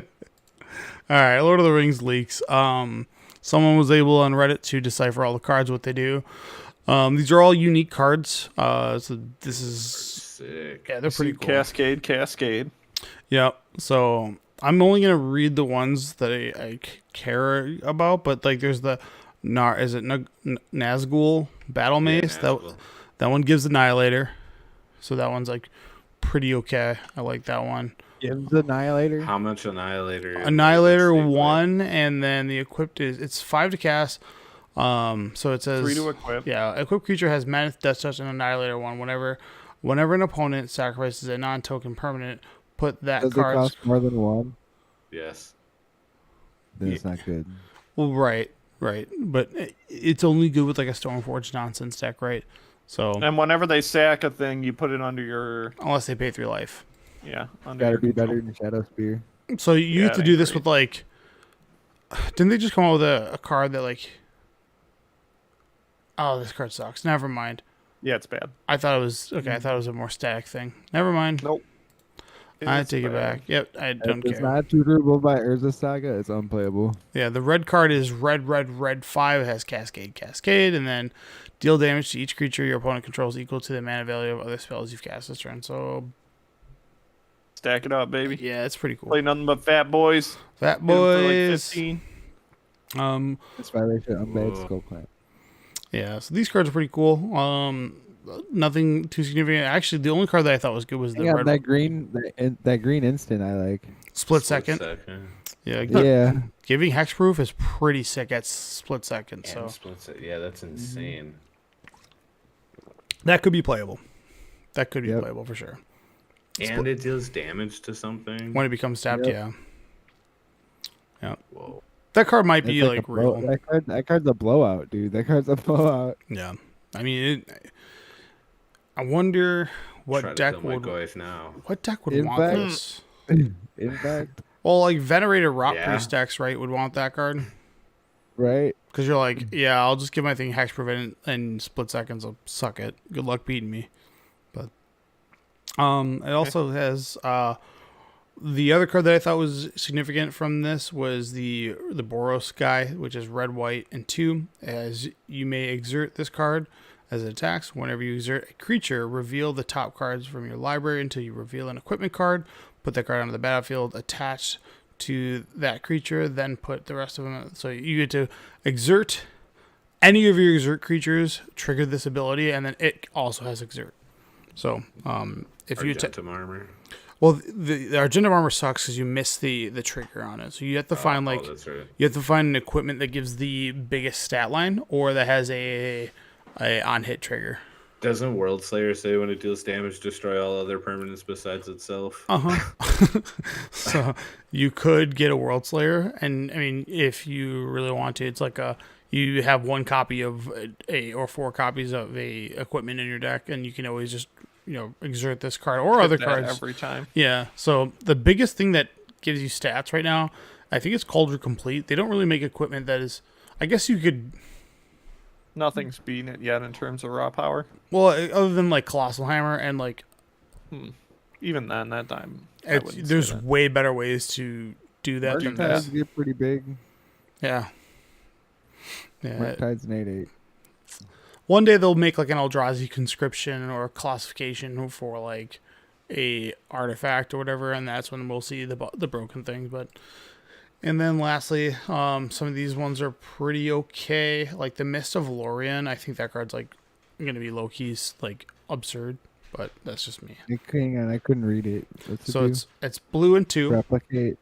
All right, Lord of the Rings leaks. Someone was able on Reddit to decipher all the cards, what they do. These are all unique cards. So this is
Sick.
yeah, they're pretty cool.
Cascade.
Yeah. So I'm only gonna read the ones that I care about, but like there's the Nazgul Battle Mace.
Nazgul.
That one gives Annihilator, so that one's like pretty okay. I like that one.
Gives Annihilator.
How much Annihilator?
Annihilator
does this thing
1, and then the equipped it's 5 to cast. So it says
3 to equip.
Yeah, equipped creature has Mammoth, Death Touch, and Annihilator 1. Whenever an opponent sacrifices a non-token permanent, put that
Does it
card.
cost more than one?
Yes.
Then it's not good.
Well, right, but it's only good with like a Stormforge nonsense deck, right? So
And whenever they sack a thing, you put it under your
unless they pay 3 life,
under
Gotta
your
be
control.
better than Shadow Spear.
so you have to
I
do this
agree.
with like. Didn't they just come out with a card that like? Oh, this card sucks. Never mind.
Yeah, it's bad.
I thought it was okay. I thought it was a more static thing. Never mind.
Nope.
I
It's
take it
bad.
back. Yep, I don't
If it's
care.
not tutorable by Urza Saga, it's unplayable.
Yeah, the red card is red 5. It has Cascade, and then deal damage to each creature your opponent controls equal to the mana value of other spells you've cast this turn. So
Stack it up, baby.
yeah, it's pretty cool.
Play nothing but fat boys.
Fat
Hit 'em for like
boys.
15.
It's violation unbanned
Whoa.
Skull Clamp.
Yeah, so these cards are pretty cool. nothing too significant. Actually, the only card that I thought was good was the
Yeah,
red
that green instant I like.
split second. Yeah,
Yeah.
giving hexproof is pretty sick at split second. So
Yeah, that's insane.
that could be playable. That could be
Yep.
playable for sure.
And it deals damage to something.
When it becomes tapped,
Yep.
yeah. Yeah.
Whoa.
That card might be
That's
like
a
real.
that card's a blowout, dude. That card's a blowout.
Yeah. I mean, I wonder
Try
what
to
deck
kill my
would
goif now.
In
want
fact-
this.
In fact,
Well, like Venerated Rot
Yeah.
Priest decks, right, would want that card.
right?
Because you're like, yeah, I'll just give my thing hexproof and split seconds. I'll suck it. Good luck beating me. But it also has the other card that I thought was significant from this was the Boros guy, which is red, white, and 2. As you may exert this card as it attacks. Whenever you exert a creature, reveal the top cards from your library until you reveal an equipment card. Put that card onto the battlefield attached to that creature, then put the rest of them. So you get to exert any of your exert creatures, trigger this ability, and then it also has exert. So if you
Argentum armor.
well, the Argentum armor sucks because you miss the trigger on it. So you have to find
that's right.
you have to find an equipment that gives the biggest stat line or that has a on hit trigger.
Doesn't World Slayer say when it deals damage, destroy all other permanents besides itself?
So you could get a World Slayer, and I mean, if you really want to, it's like you have one copy of a or 4 copies of a equipment in your deck, and you can always just exert this card or other
That
cards
every time.
Yeah. So the biggest thing that gives you stats right now, I think it's Cauldron Complete. They don't really make equipment that is. I guess you could.
Nothing's beaten it yet in terms of raw power.
Well, other than like Colossal Hammer and like.
Even then, that time. I wouldn't say
There's
that.
way better ways to do that than
Tides
this.
get pretty big.
Yeah. Yeah.
Tides an 8/8.
One day they'll make like an Eldrazi conscription or a classification for like a artifact or whatever, and that's when we'll see the broken things. But and then lastly, some of these ones are pretty okay. Like the Mist of Lorien, I think that card's like gonna be low key's like absurd, but that's just me.
Hang on, I couldn't read it. What's it
So
do?
it's blue and 2.
Replicate.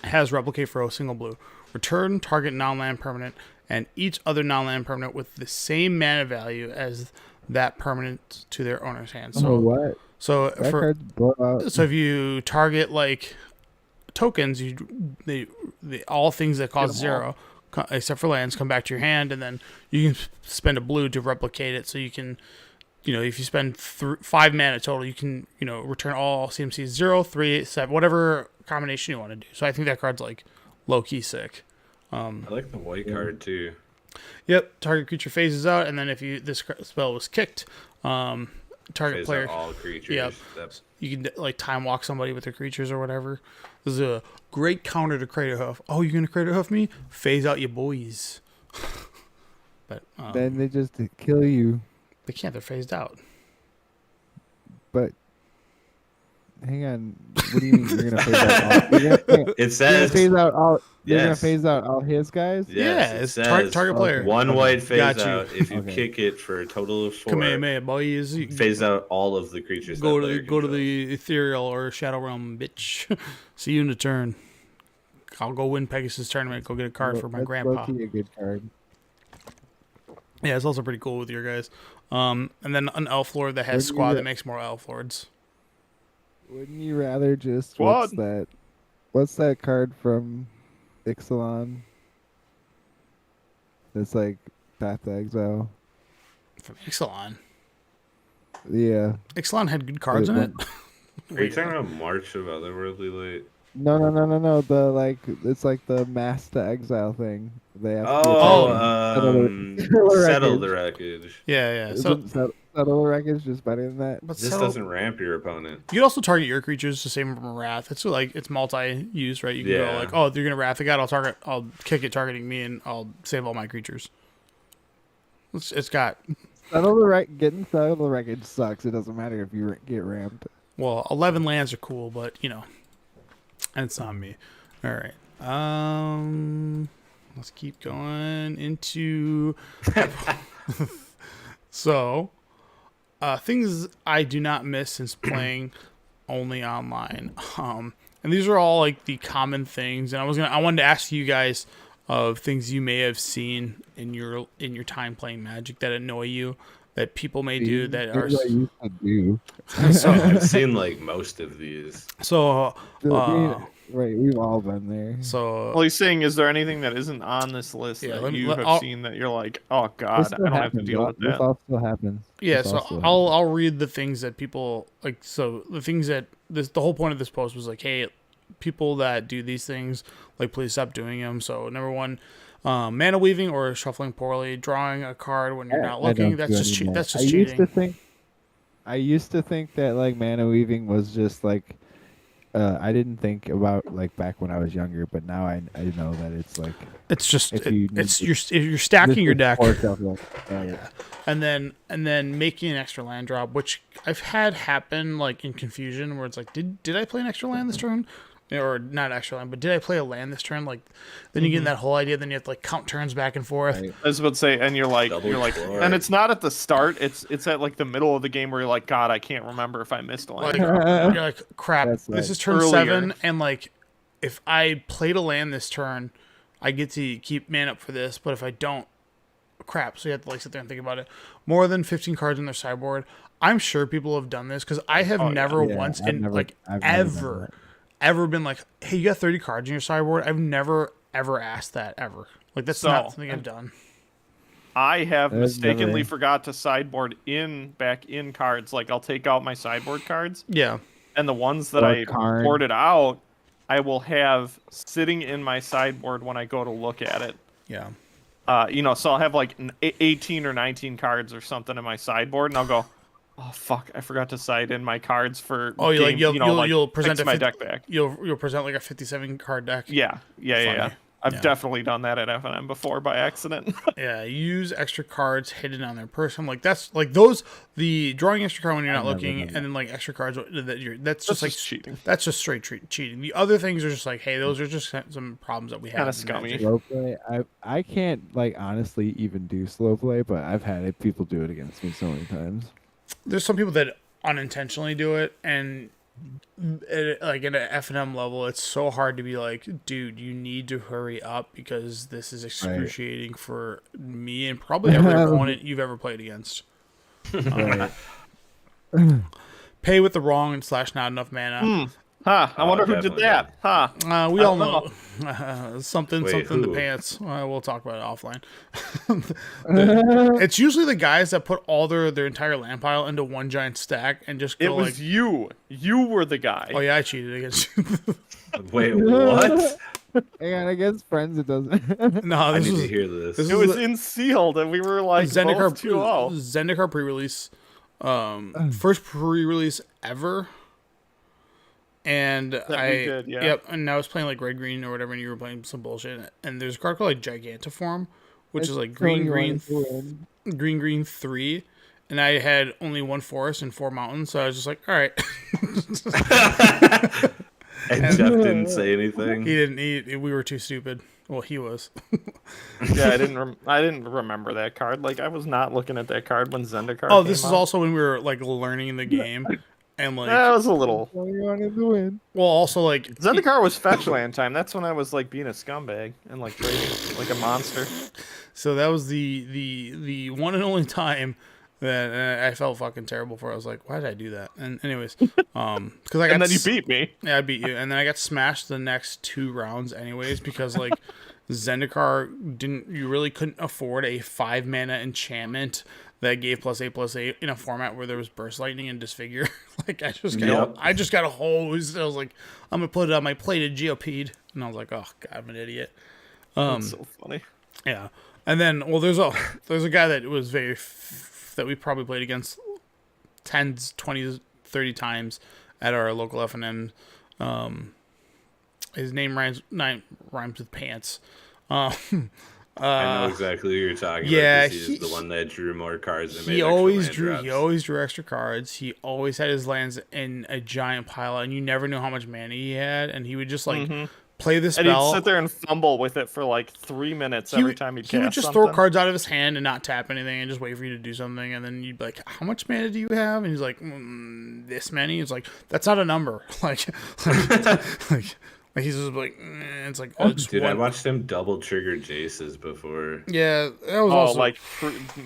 Has replicate for a single blue. Return target non-land permanent and each other non-land permanent with the same mana value as that permanent to their owner's hand. So
what?
So
That card's blowout.
so if you target like tokens, they all things that cost 0 except for lands come back to your hand, and then you can spend a blue to replicate it. So you can, if you spend 5 mana total, you can return all CMCs 0, 3, 8, 7, whatever combination you want to do. So I think that card's like low key sick.
I like the white card too.
Yep, target creature phases out, and then if this spell was kicked, target
Phase
player.
out all creatures.
Yep. You can like time walk somebody with their creatures or whatever. This is a great counter to Crater Hoof. Oh, you're gonna Crater Hoof me? Phase out your boys. But
Then they just kill you.
they can't. They're phased out.
But hang on, what do you mean you're gonna phase out all? You're gonna
It says
phase out all. You're gonna
Yes.
phase out all his guys.
Yes,
Yeah,
it
it's
says
target player.
one white phase
Got you.
out. If you
Okay.
kick it for a total of 4,
Kamehameha boys.
phase out all of the creatures.
Go
that
to
player
go to
controls.
the ethereal or shadow realm, bitch. See you in the turn. I'll go win Pegasus tournament. Go get a card for my
That's
grandpa.
low-key a good card.
Yeah, it's also pretty cool with your guys. And then an elf lord that has
Wouldn't
squad
you-
that makes more elf lords.
Wouldn't you rather just
Squad.
What's that card from Ixalan? It's like Path to Exile.
From Ixalan.
Yeah.
Ixalan had good cards in it.
Are you talking about March of Otherworldly Light?
No. It's like the Mass to Exile thing. They have
Settle the Wreckage.
Yeah. So
Settle the Wreckage just better than that.
but
This
so,
doesn't ramp your opponent.
you can also target your creatures the same from Wrath. It's like it's multi-use, right? You can go
Yeah.
like, oh, you're gonna Wrath the god. I'll kick it targeting me, and I'll save all my creatures. It's got
Getting Settle the Wreckage sucks. It doesn't matter if you get rammed.
11 lands are cool, but it's not me. All right. Let's keep going into. So, things I do not miss since playing only online. And these are all like the common things. And I wanted to ask you guys of things you may have seen in your time playing Magic that annoy you, that people may do that are.
Things I used to do.
So
I've seen like most of these.
so
Right, we've all been there.
Well, he's saying, is there anything that isn't on this list
Yeah,
that you have
I'll-
seen that you're like, oh god,
This
I
still
don't have to
happens.
deal with
This
that?
all still happens.
Yeah,
This
so
all still
I'll read the things that people like. So the things that the whole point of this post was like, hey, people that do these things, like, please stop doing them. So number one, mana weaving or shuffling poorly, drawing a card when you're not
I
looking.
don't
That's
do
just
anymore.
that's just cheating.
I used to think that like mana weaving was just like I didn't think about like back when I was younger, but now I know that it's like
It's just
if you need
it's
to-
if you're stacking your deck,
Yeah.
and then making an extra land drop, which I've had happen like in confusion, where it's like, did I play an extra land this turn? Or not extra land, but did I play a land this turn? Like, then you get in that whole idea. Then you have to like count turns back and forth.
Right.
I was about to say, and you're like,
Double sword.
and it's not at the start. It's at like the middle of the game where you're like, God, I can't remember if I missed a land.
Like, you're like, crap.
That's
This
right.
is turn
Earlier.
7, and like, if I played a land this turn, I get to keep man up for this. But if I don't, crap. So you have to like sit there and think about it. More than 15 cards in their sideboard. I'm sure people have done this because I have
Oh, yeah.
never
Yeah,
once
I've
in
never-
like
I've never done
ever
that.
ever been like, hey, you got 30 cards in your sideboard. I've never ever asked that ever. Like, that's not something I've done.
I have
I've
mistakenly
never-
forgot to sideboard back in cards. Like I'll take out my sideboard cards,
Yeah.
and the ones that
Or
I
card.
boarded out, I will have sitting in my sideboard when I go to look at it.
Yeah.
So I'll have like 18 or 19 cards or something in my sideboard, and I'll go, oh fuck, I forgot to side in my cards for.
Oh, you'll present
fix
a
my
50
deck back.
You'll present like a 57 card deck.
Yeah.
Funny.
I've
Yeah.
definitely done that at FNM before by accident.
Yeah, use extra cards hidden on their person. Like, that's like the drawing extra card when you're not
never
looking,
done
and
that.
then like extra cards that's
That's
just like
just cheating.
That's just straight cheating. The other things are just like, hey, those are just some problems that we have.
Kinda
in
scummy.
Magic.
Slow play. I can't like honestly even do slow play, but I've had people do it against me so many times.
There's some people that unintentionally do it, and like at an F&M level, it's so hard to be like, dude, you need to hurry up because this is excruciating for me and probably every opponent you've ever played against.
Right.
Pay with the wrong and / not enough mana.
Huh, I wonder who did
definitely
that. Huh.
We all
don't
know something
Wait,
in the
who?
pants. We'll talk about it offline. It's usually the guys that put all their entire land pile into one giant stack and just
It
go
was
like,
you. You were the guy.
oh yeah, I cheated against you.
Wait, what?
And against friends, it doesn't.
No,
I
this
need
was
to hear this.
this
It was in sealed, and we were like
Zendikar
both 2-0.
Zendikar pre-release, first pre-release ever. And
we did, yeah.
Yep, and I was playing like red green or whatever, and you were playing some bullshit. And there's a card called like Gigantiform, which is like green 3, and I had only 1 forest and 4 mountains, so I was just like, all right.
And Jeff didn't say anything.
He didn't. We were too stupid. Well, he was.
Yeah, I didn't remember that card. Like I was not looking at that card when Zendikar.
Oh, this
came
is
out.
also when we were like learning the game, and like,
That was a little.
All you wanted to win.
well, also like
Zendikar was fetch land time. That's when I was like being a scumbag and like trading like a monster.
So that was the one and only time that I felt fucking terrible for. I was like, why did I do that? And anyways, because I got
And then you beat me.
Yeah, I beat you, and then I got smashed the next 2 rounds anyways because like Zendikar you really couldn't afford a 5 mana enchantment that gave +8/+8 in a format where there was burst lightning and disfigure. Like I just got a hose. I was like, I'm gonna put it on my plated Geopede, and I was like, oh god, I'm an idiot.
That's so funny.
Yeah, and then there's a guy that was that we probably played against 10s, 20s, 30 times at our local FNM. His name rhymes with pants.
I know exactly who you're talking
yeah,
about. 'Cause he's the one that drew more cards and made
He
extra
always
land
drew.
drops.
He always drew extra cards. He always had his lands in a giant pile, and you never knew how much mana he had. And he would just like play the
And he'd
spell.
sit there and fumble with it for like 3 minutes every time he'd
He would
cast
just
something.
throw cards out of his hand and not tap anything and just wait for you to do something. And then you'd be like, how much mana do you have? And he's like, this many. It's like, that's not a number. Like he's just like, it's like, oh, it's
Dude,
one.
I watched him double trigger Jaces before.
Yeah, that was
Oh,
also
like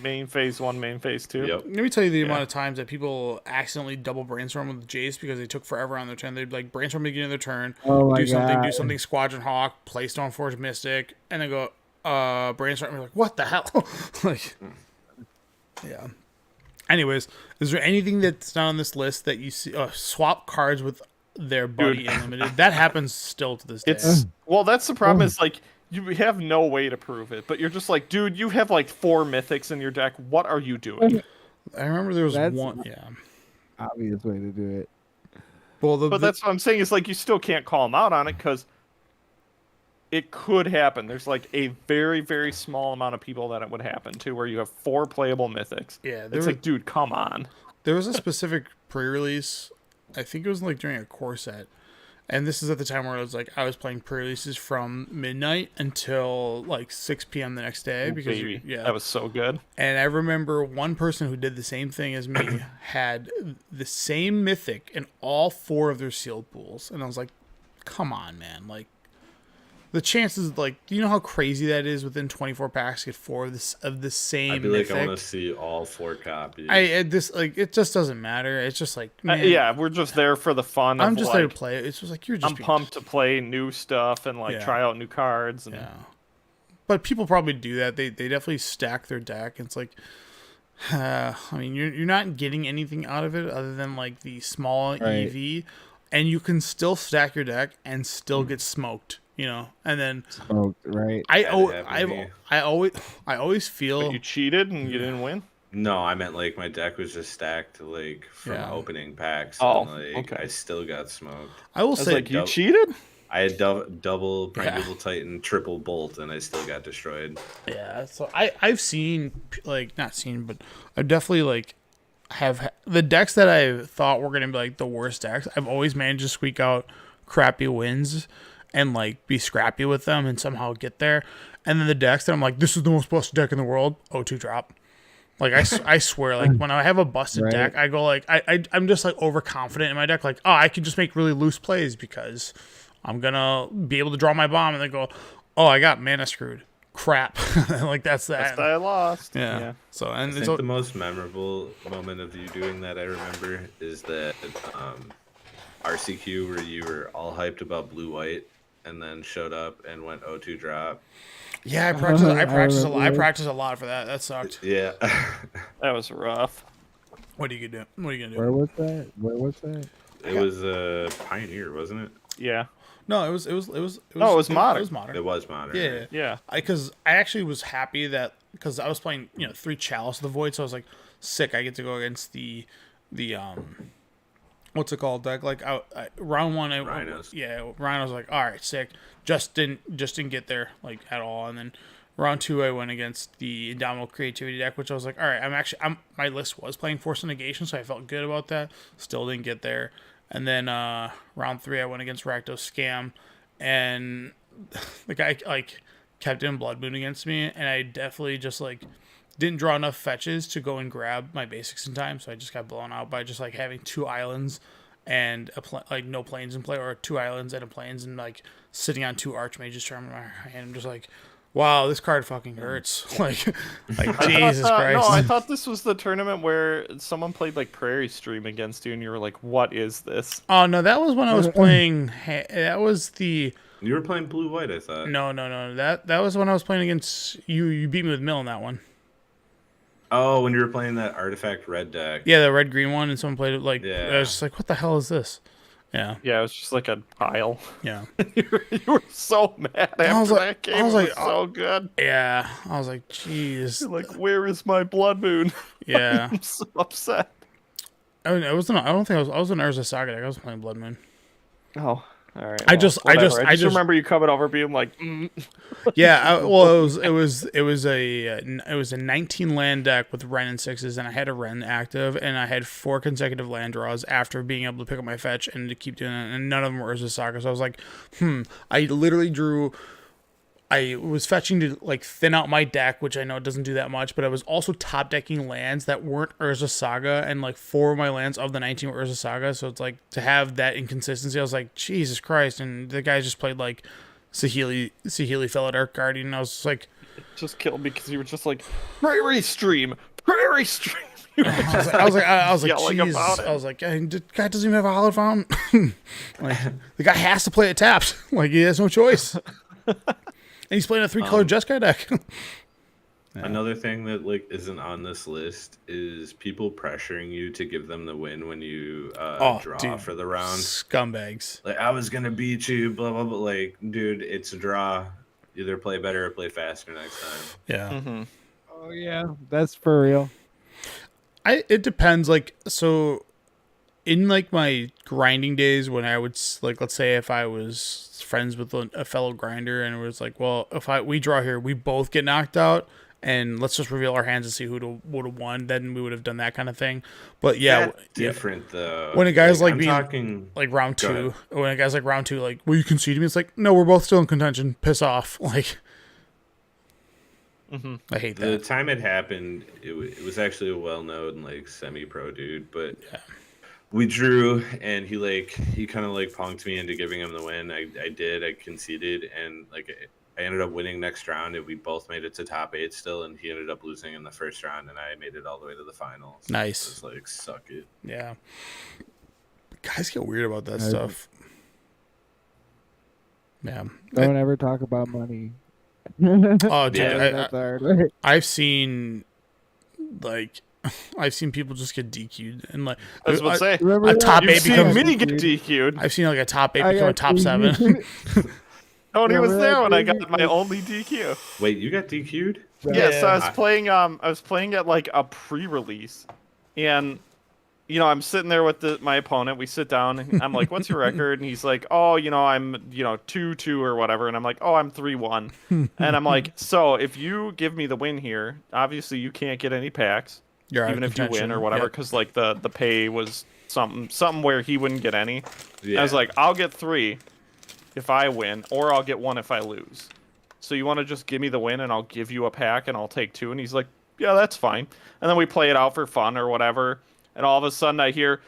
main phase 1, main phase 2.
Yep.
Let me tell you the amount of times that people accidentally double brainstorm with Jace because they took forever on their turn. They'd like brainstorm at the beginning of their turn,
Oh my
do
God.
something Squadron Hawk, play Stoneforge Mystic, and then go brainstorm. And you're like, what the hell? Like, yeah. Anyways, is there anything that's not on this list that you see? Swap cards with their buddy unlimited. That happens still to this day.
It's well, that's the problem. Is like you have no way to prove it, but you're just like, dude, you have like 4 mythics in your deck. What are you doing?
I remember there was
That's-
one. Yeah.
Obvious way to do it.
Well,
But that's what I'm saying. Is like you still can't call him out on it because it could happen. There's like a very, very small amount of people that it would happen to, where you have 4 playable mythics.
Yeah,
It's like, dude, come on.
there was a specific pre-release. I think it was like during a core set, and this is at the time where I was playing pre-releases from midnight until like 6 p.m. the next day because
Baby,
yeah,
that was so good.
And I remember one person who did the same thing as me had the same mythic in all 4 of their sealed pools, and I was like, come on, man, like. The chances, like, do you know how crazy that is within 24 packs to get 4 of the same
I'd be like,
mythic?
I want to see all 4 copies.
It just doesn't matter. It's just like, man,
Yeah, we're just there for the fun.
I'm
of,
just
like,
there to play it. It's just like you're just
I'm
being-
pumped to play new stuff and like
Yeah.
try out new cards. And
Yeah, but people probably do that. They definitely stack their deck. It's like, I mean, you're not getting anything out of it other than like the small
Right.
EV, and you can still stack your deck and still get smoked. You know, and then
Oh, right.
I always feel
but you cheated and you didn't win.
No, I meant like my deck was just stacked like from
Yeah.
opening packs.
Oh,
and, like,
okay.
I still got smoked.
I will
I was
say
like, you
Nope.
cheated?
I had double
Yeah.
Primeval Titan, triple Bolt, and I still got destroyed.
yeah. So I've seen like not seen, but I've definitely like have the decks that I thought were gonna be like the worst decks. I've always managed to squeak out crappy wins and like be scrappy with them and somehow get there. And then the decks that I'm like, this is the most busted deck in the world. O2 drop. Like I swear, like when I have a busted
Right.
deck, I go like I'm just like overconfident in my deck. Like, oh, I can just make really loose plays because I'm gonna be able to draw my bomb, and then go, oh, I got mana screwed. Crap. Like that's that.
That's I lost.
Yeah. So and
I
it's
think the most memorable moment of you doing that I remember is that RCQ where you were all hyped about blue white and then showed up and went O2 drop.
yeah, I practice a lot. I
remember.
practice a lot for that. That sucked.
Yeah.
That was rough.
What are you gonna do? What are you gonna do?
Where was that? Where was that?
It was Pioneer, wasn't it?
Yeah.
No, it was
No, it was
It
modern.
was modern.
It was modern.
Yeah,
right?
Yeah.
because I actually was happy that because I was playing 3 Chalice of the Void, so I was like sick. I get to go against the what's it called deck like round 1
Rhinos.
Rhino was like all right sick, just didn't get there like at all. And then round 2 I went against the Indomitable Creativity deck, which I was like all right, my list was playing Force Negation, so I felt good about that. Still didn't get there. And then round 3 I went against Rakdos Scam, and the guy like kept in Blood Moon against me, and I definitely just like didn't draw enough fetches to go and grab my basics in time, so I just got blown out by just like having 2 islands and like no planes in play, or 2 islands and a planes, and like sitting on 2 Archmages Charm in my hand. I'm just like, wow, this card fucking hurts. like Jesus Christ.
No, I thought this was the tournament where someone played like Prairie Stream against you, and you were like, "What is this?"
Oh no, that was when I was playing. That was the
You were playing blue white, I thought.
no. That was when I was playing against you. You beat me with Mill in that one.
Oh, when you were playing that artifact red deck.
Yeah, the red green one, and someone played it like
Yeah.
I was just like, what the hell is this? Yeah,
Yeah, it was just like a pile.
yeah,
You were so mad after
was like-
that game.
I was
It
like,
was so good.
yeah. I was like, jeez.
You're like, where is my Blood Moon?
Yeah.
I'm so upset.
I mean, I don't think I was in Urza Saga deck. I was playing Blood Moon.
Oh, All right.
I
well,
just
whatever. I just remember you coming over being like,
yeah. Well, it was a 19 land deck with Ren and sixes, and I had a Ren active, and I had 4 consecutive land draws after being able to pick up my fetch and to keep doing it, and none of them were Urza Saga. So I was like, I literally drew. I was fetching to like thin out my deck, which I know it doesn't do that much, but I was also top decking lands that weren't Urza Saga, and like 4 of my lands of the 19 were Urza Saga. So it's like to have that inconsistency, I was like, Jesus Christ! And the guy just played like Saheeli Fellow Dark Guardian, and I was just like,
it just killed me because you were just like, Prairie Stream. You were just
I was like,
yelling
jeez.
about it.
I was like, the guy doesn't even have a Hallowed Fountain. Like, the guy has to play it tapped. Like, he has no choice. And he's playing a 3-color Jeskai deck. Yeah.
Another thing that like isn't on this list is people pressuring you to give them the win when you draw for the round.
Scumbags.
Like, I was gonna beat you, blah blah blah. Like, dude, it's a draw. Either play better or play faster next time.
Yeah.
Mm-hmm.
Oh yeah, that's for real.
It depends. Like, so in like my grinding days when I would like, let's say if I was friends with a fellow grinder and it was like, well, if we draw here, we both get knocked out, and let's just reveal our hands and see who would have won, then we would have done that kind of thing. But yeah,
That's different though.
when a guy's like
I'm
being
talking
like round
Go
2,
ahead.
when a guy's like round 2, like, will you concede to me? It's like, no, we're both still in contention. Piss off. Like, I hate
The
that.
time it happened, it was actually a well-known like semi-pro dude, but we drew, and he kind of like punked me into giving him the win. I conceded, and like I ended up winning next round, and we both made it to top 8 still, and he ended up losing in the first round, and I made it all the way to the finals.
Nice.
It was like, suck it.
Yeah. Guys get weird about that stuff. Yeah.
Don't ever talk about money.
Oh, dude,
Yeah.
That's hard.
I've seen people just get DQ'd, and like
I was about to say,
Remember
a
that?
top
you've
8
seen
becomes.
me get DQ'd.
I've seen like a top 8
I
become a
got
top
DQ'd.
7.
Tony was
Remember
there
that
when I
crazy
got my
thing?
only DQ.
Wait, you got DQ'd?
Yeah, so I was
I-
playing. I was playing at like a pre-release, and I'm sitting there with my opponent. We sit down, and I'm like, "What's your record?" And he's like, "Oh, I'm 2-2 or whatever." And I'm like, "Oh, I'm 3-1." And I'm like, "So if you give me the win here, obviously you can't get any packs,
You're out of
even if you win
contention.
or whatever,
Yep.
because like the pay was something where he wouldn't get any."
Yeah.
I was like, "I'll get 3 if I win, or I'll get 1 if I lose. So you want to just give me the win, and I'll give you a pack, and I'll take 2." And he's like, "Yeah, that's fine." And then we play it out for fun or whatever. And all of a sudden I hear,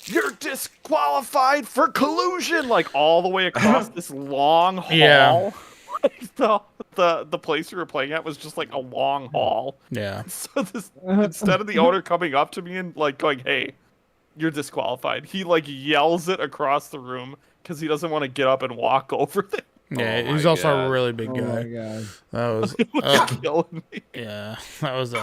"You're disqualified for collusion!" Like all the way across this long hall.
Yeah.
Like, the place we were playing at was just like a long hall.
Yeah.
So instead of the owner coming up to me and like going, "Hey, you're disqualified," he like yells it across the room because he doesn't want to get up and walk over there.
Yeah,
Oh
he's
my
also a
God.
really big
Oh my
guy.
god.
That was
It was killing me.
yeah. That was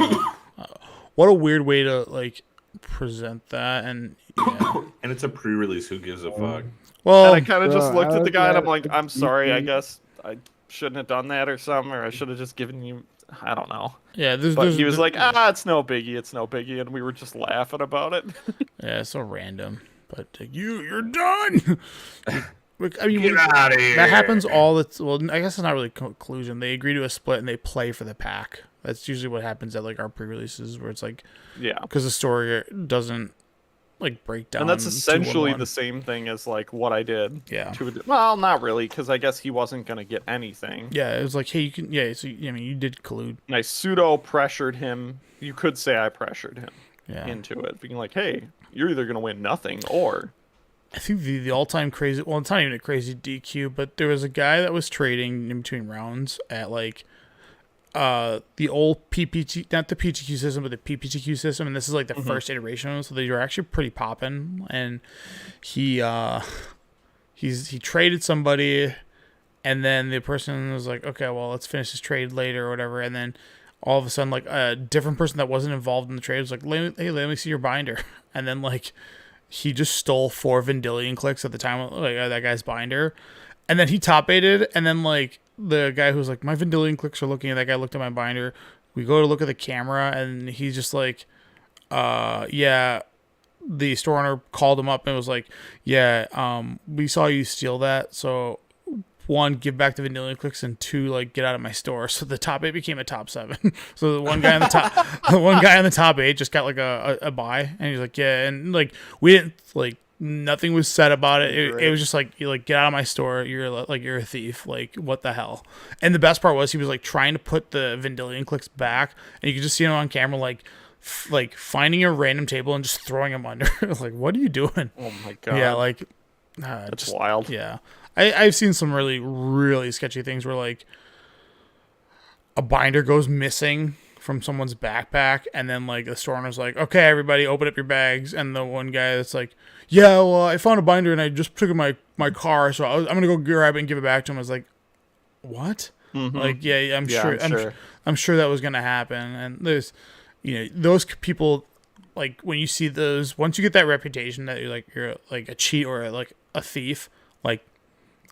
what a weird way to like present that, and yeah.
And it's a pre-release. Who gives a fuck?
Well,
And I kind of
Bro,
just looked
I
at the
was
guy and I'm
glad
like, "I'm sorry, I
you-
guess I shouldn't have done that or something, or I should have just given you, I don't know."
yeah.
But he was like, "It's no biggie, it's no biggie," and we were just laughing about it.
yeah, it's so random. But you're done. I mean,
Get out of here.
that happens all the well. I guess it's not really collusion. They agree to a split and they play for the pack. That's usually what happens at like our pre-releases, where it's like
Yeah.
because the story doesn't like break down.
And that's
to
essentially
1-1.
the same thing as like what I did.
Yeah.
Well, not really, because I guess he wasn't gonna get anything.
Yeah, it was like, hey, you can. Yeah, so I mean, you did collude.
And I pseudo pressured him. You could say I pressured him
Yeah.
into it, being like, "Hey, you're either gonna win nothing or."
I think the all-time crazy. Well, it's not even a crazy DQ, but there was a guy that was trading in between rounds at like the old PPT, not the PTQ system, but the PPTQ system, and this is like the first iteration of them, so they were actually pretty popping. And he traded somebody, and then the person was like, "Okay, well, let's finish this trade later or whatever," and then all of a sudden, like a different person that wasn't involved in the trade was like, "Hey, let me see your binder," and then like. He just stole 4 Vendilion clicks at the time, like that guy's binder, and then he top baited, and then like the guy who's like, my Vendilion clicks are looking at that guy looked at my binder. We go to look at the camera, and he's just like, yeah, the store owner called him up and was like, yeah, we saw you steal that, so 1, give back the vanilla clicks, and 2, like, get out of my store. So the top 8 became a top 7. So the one guy on the top, the one guy on the top 8 just got like a buy, and he's like, yeah, and like we didn't like nothing was said about it. It was just like, you like, get out of my store. You're like, you're a thief. Like, what the hell? And the best part was he was like trying to put the Vendilion clicks back, and you could just see him on camera like finding a random table and just throwing them under. Like, what are you doing?
Oh my god.
Yeah, like
that's wild.
Yeah. I've seen some really, really sketchy things where, like, a binder goes missing from someone's backpack, and then, like, the store owner's like, okay, everybody, open up your bags. And the one guy that's like, yeah, well, I found a binder, and I just took it in my car, so I'm going to go grab it and give it back to him. I was like, what?
Mm-hmm.
Like, yeah, I'm sure. I'm sure that was going to happen. And there's, those people, like, when you see those, once you get that reputation that you're like a cheat or like a thief, like,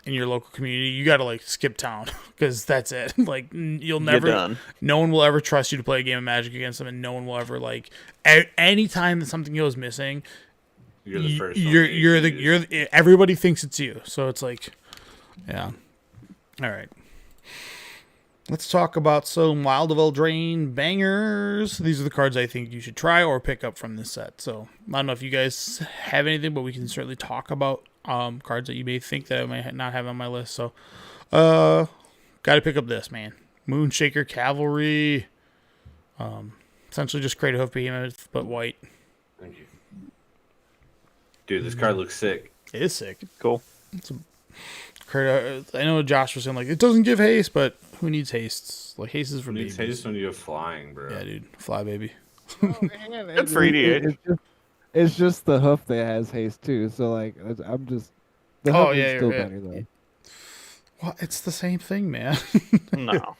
in your local community, you got to like skip town because that's it. Like, you'll never, no one will ever trust you to play a game of Magic against them, and no one will ever like. Any time that something goes missing,
you're the first.
Everybody thinks it's you, so it's like, yeah. All right. Let's talk about some Wild of Eldraine bangers. These are the cards I think you should try or pick up from this set. So I don't know if you guys have anything, but we can certainly talk about cards that you may think that I might not have on my list. So, got to pick up this, man. Moonshaker Cavalry. Essentially just Crater Hoof Behemoth, but white.
Thank you. Dude, this card looks sick.
It is sick.
Cool.
It's a Crater. I know Josh was saying, like, it doesn't give haste, but who needs haste? Like, haste is for babies.
Who needs haste when you have flying, bro?
Yeah, dude. Fly, baby.
Good for EDH.
It's just the hoof that has haste too. So like, I'm just. The hoof is still better though.
Well, it's the same thing, man.
No.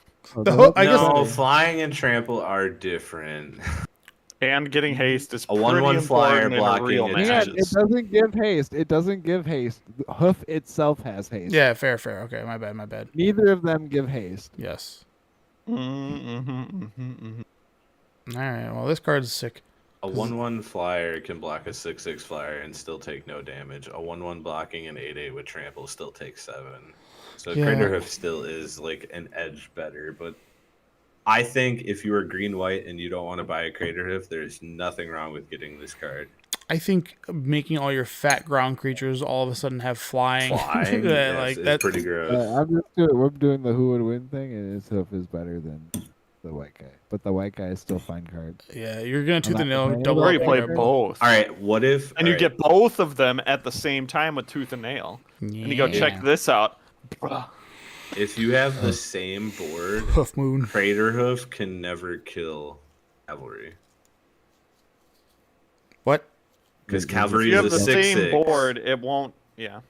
Flying and trample are different.
And getting haste is
a 1/1 flyer blocking.
It doesn't give haste. It doesn't give haste. The hoof itself has haste.
Yeah, fair. Okay, my bad.
Neither of them give haste.
Yes.
Mm-hmm.
All right. Well, this card's sick.
A 1/1 flyer can block a 6/6 flyer and still take no damage. A 1/1 blocking an 8/8 with trample still takes 7. So Crater Hoof still is like an edge better, but I think if you are green-white and you don't want to buy a Crater Hoof, there's nothing wrong with getting this card.
I think making all your fat ground creatures all of a sudden have flying.
Yes, like that's pretty gross.
We're doing the who would win thing, and his hoof is better than the white guy. But the white guy is still fine card.
Yeah, you're gonna tooth and nail double.
Or you play both.
All right, what if?
And you get both of them at the same time with tooth and nail. Yeah. And you go check this out.
If you have the same board,
Hoof Moon,
Crater Hoof can never kill Cavalry.
What?
Because Cavalry
is
a 6/6.
If you have the same board, it won't. Yeah.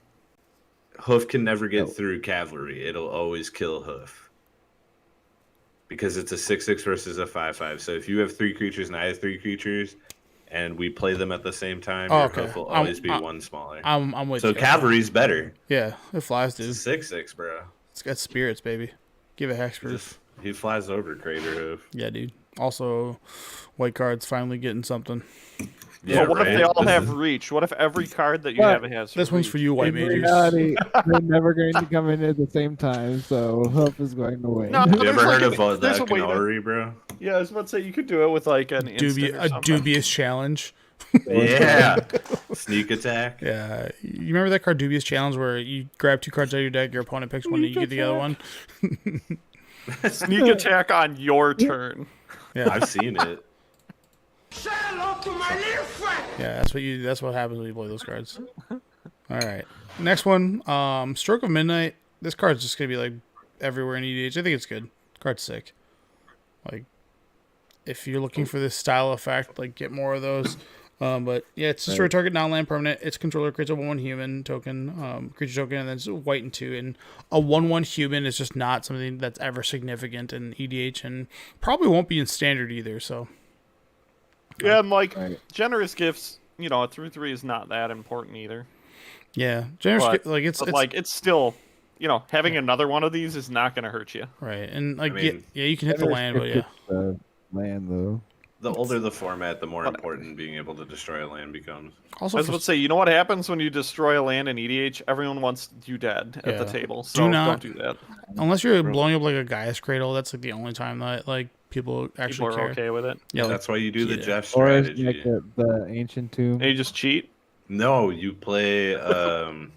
Hoof can never get through Cavalry. It'll always kill Hoof. Because it's a 6/6 versus a 5/5. So if you have 3 creatures and I have 3 creatures, and we play them at the same time, your hoof will always be one smaller.
I'm with you.
So Cavalry's better.
Yeah, it flies, dude.
It's a 6/6, bro.
It's got spirits, baby. Give it hexproof.
He flies over Crater Hoof.
Yeah, dude. Also, white cards finally getting something.
Yeah, but what if they all have reach? What if every card that you have has
this
reach?
one's for you, white majors.
Reality, they're never going to come in at the same time, so hoof is going to win.
No, you ever heard of that Canary, bro?
Yeah, I was about to say you could do it with like an
dubious challenge.
Yeah. Sneak attack.
Yeah. You remember that card Dubious Challenge where you grab 2 cards out of your deck, your opponent picks one, and you get the other one?
Sneak attack on your turn.
Yeah.
I've seen it.
Say hello to my little friend.
Yeah, that's what happens when you play those cards. Alright. Next one, Stroke of Midnight. This card's just gonna be like everywhere in EDH. I think it's good. Card's sick. Like, if you're looking for this style effect, like, get more of those. But yeah, it's destroy target non-land permanent. Its controller creates a 1/1 human token, creature token, and then it's white and 2. And a 1/1 human is just not something that's ever significant in EDH, and probably won't be in standard either. So
yeah, and like generous gifts, a 3/3 is not that important either.
Yeah, generous
it's still, having another one of these is not going to hurt you.
Right, and like you can hit the land, but yeah,
land though.
the older the format, the more important being able to destroy a land becomes.
Also,
I was about to say, you know what happens when you destroy a land in EDH? Everyone wants you dead at the
Yeah.
table. So
not-
don't do that.
unless you're blowing up like a Gaia's Cradle, that's like the only time that like people actually
People are
care.
okay with it.
Yeah, like,
That's why you do the
yeah.
Jeff
Or is
strategy.
like the ancient tomb.
And you just cheat.
No, you play. Why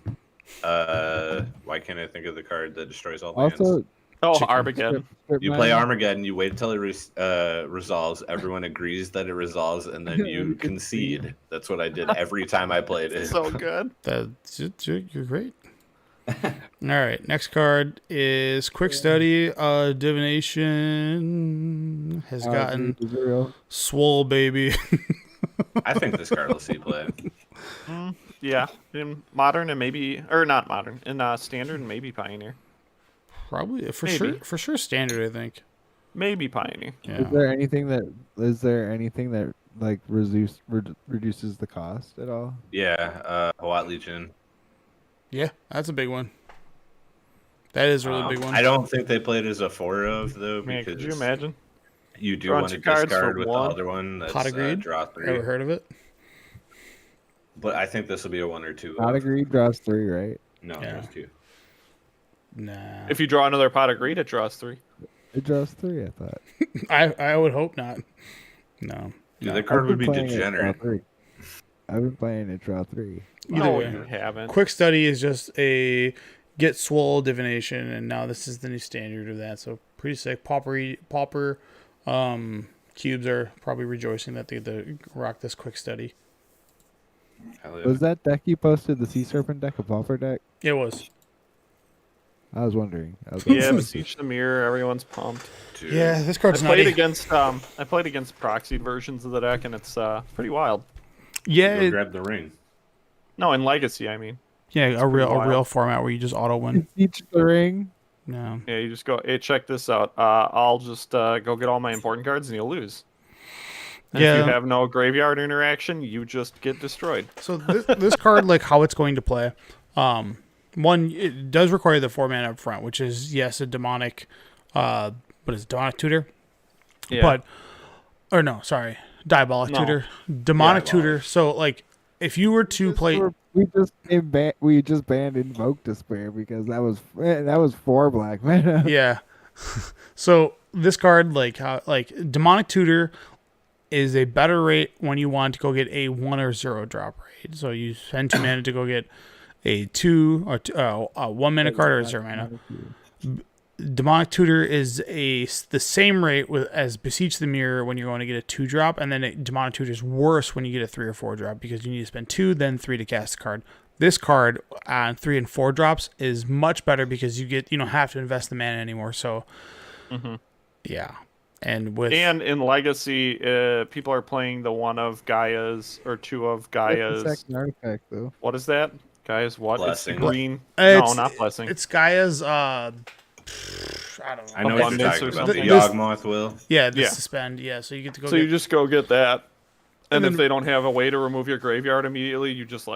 can't I think of the card that destroys all lands?
Also,
Oh,
Chicken.
Armageddon.
You play Armageddon, you wait until it resolves, everyone agrees that it resolves, and then you concede. That's what I did every time I played it.
So good.
You're great. All right, next card is Quick Study. Divination has gotten swole, baby.
I think this card will see play.
Yeah, in modern and maybe, or not modern, in standard and maybe pioneer.
Probably
Maybe.
for sure standard, I think.
Maybe pioneer.
Yeah.
Is there anything that like reduces the cost at all?
Yeah, Hawat Legion.
Yeah, that's a big one. That is a really big one.
I don't think they played as a 4-of though,
Man,
because
could you imagine?
you do
Drawing
want to
2 cards
discard
for
with
one?
the other one. That's
Pot of Greed?
draw 3.
Ever heard of it?
But I think this will be a 1 or 2.
Not agreed draws 3, right?
No,
Yeah.
there's 2.
Nah.
If you draw another pot of greed, it draws 3.
It draws 3, I thought.
I would hope not. No.
Dude, the card would be
I've been playing it
degenerate.
draw 3. I've been playing it draw 3.
Either
No,
way.
you haven't.
Quick Study is just a get swole divination, and now this is the new standard of that. So pretty sick. Pauper cubes are probably rejoicing that they get to rock this Quick Study.
Hell yeah.
Was that deck you posted, the Sea Serpent deck, a Pauper deck?
It was.
I was wondering.
Yeah, Besiege the Mirror, everyone's pumped.
Dude.
Yeah, this card's
I played
nutty.
against proxied versions of the deck, and it's pretty wild.
Yeah,
Go grab the ring.
No, in Legacy, I mean.
yeah, a real format where you just auto win.
Each the ring.
No.
Yeah, you just go, hey, check this out. I'll just go get all my important cards, and you'll lose. And
Yeah.
if you have no graveyard interaction, you just get destroyed.
So this card, like how it's going to play, one, it does require the 4-mana up front, which is yes a demonic, but it's demonic tutor.
Yeah.
But or no, sorry, diabolic
No.
tutor, demonic
Diabolic.
tutor. So like if you were to play,
We just banned Invoke Despair because that was 4 black mana.
yeah. So this card, like how demonic tutor, is a better rate when you want to go get a 1 or 0 drop rate. So you spend 2 mana to go get a 2 or a 1 mana card or a 0 mana. Demonic Tutor is the same rate as Beseech the Mirror when you're going to get a 2 drop, and then Demonic Tutor is worse when you get a 3 or 4 drop because you need to spend 2, then 3 to cast the card. This card on 3 and 4 drops is much better because you don't have to invest the mana anymore. So, yeah, and
in Legacy, people are playing the 1 of Gaia's or 2 of Gaia's.
Second artifact though.
What is that? Gaia's what?
Blessing.
It's green.
It's-
no, not blessing.
it's Gaia's. I don't know.
I know what you're
Abundance
talking
or
about. The
something.
Yawgmoth will.
Yeah, the
Yeah.
suspend. Yeah, so you get to go.
So you
get,
just go get that. And
And
if
then-
they don't have a way to remove your graveyard immediately, you just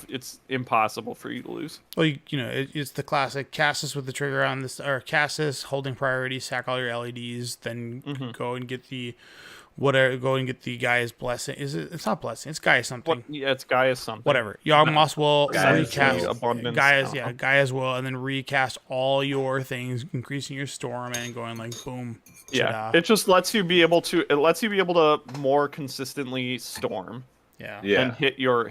it's impossible for you to lose.
well, it's the classic cast this with the trigger on this, or cast this holding priority, sack all your LEDs, then go and get the Gaia's blessing. It's not blessing. It's Gaia something.
Yeah, it's Gaia's something.
Whatever. Yawgmoth will
Gaia's
recast
will.
Abundance.
Gaia's will, and then recast all your things, increasing your storm and going like boom.
Yeah,
ta-da.
it just lets you be able to more consistently storm
Yeah.
Yeah.
and hit your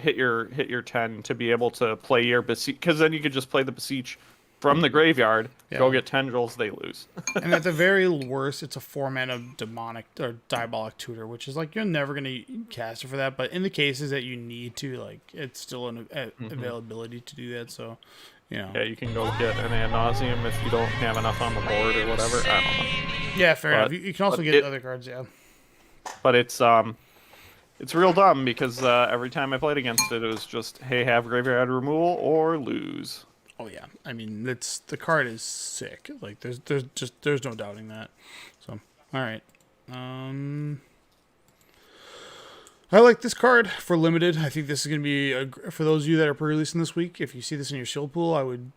10 to be able to play your beseech, because then you could just play the beseech from the graveyard,
Yeah.
go get tendrils, they lose.
And at the very worst, it's a 4-mana demonic or diabolic tutor, which is like you're never gonna cast it for that. But in the cases that you need to, like, it's still an availability to do that. So,
Yeah, you can go get an ad nauseum if you don't have enough on the board or whatever. I don't know.
Yeah, fair
But-
enough. You can also
but
get
it-
other cards. Yeah.
But it's real dumb because every time I played against it, it was just, hey, have graveyard removal or lose.
Oh yeah. I mean, the card is sick. Like there's no doubting that. So all right. I like this card for limited. I think this is going to be for those of you that are pre-releasing this week. If you see this in your shield pool, I would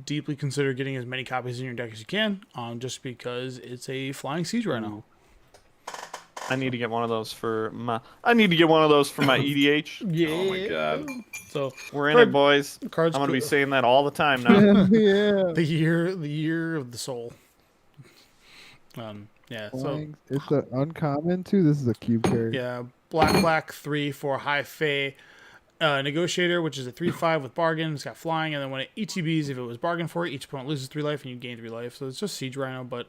deeply consider getting as many copies in your deck as you can. Just because it's a flying siege right now.
I need to get one of those for my. I need to get one of those for my EDH.
Yeah.
Oh my god.
So
We're in
Card-
it, boys.
cards
I'm gonna be
cool.
saying that all the time now.
Yeah.
the year of the soul. Yeah. So
Flying. It's an uncommon too. This is a cube card.
yeah, black 3 for high fey. Negotiator, which is a 3/5 with bargain. It's got flying, and then when it ETBs, if it was bargain for it, each opponent loses 3 life and you gain 3 life. So it's just Siege Rhino, but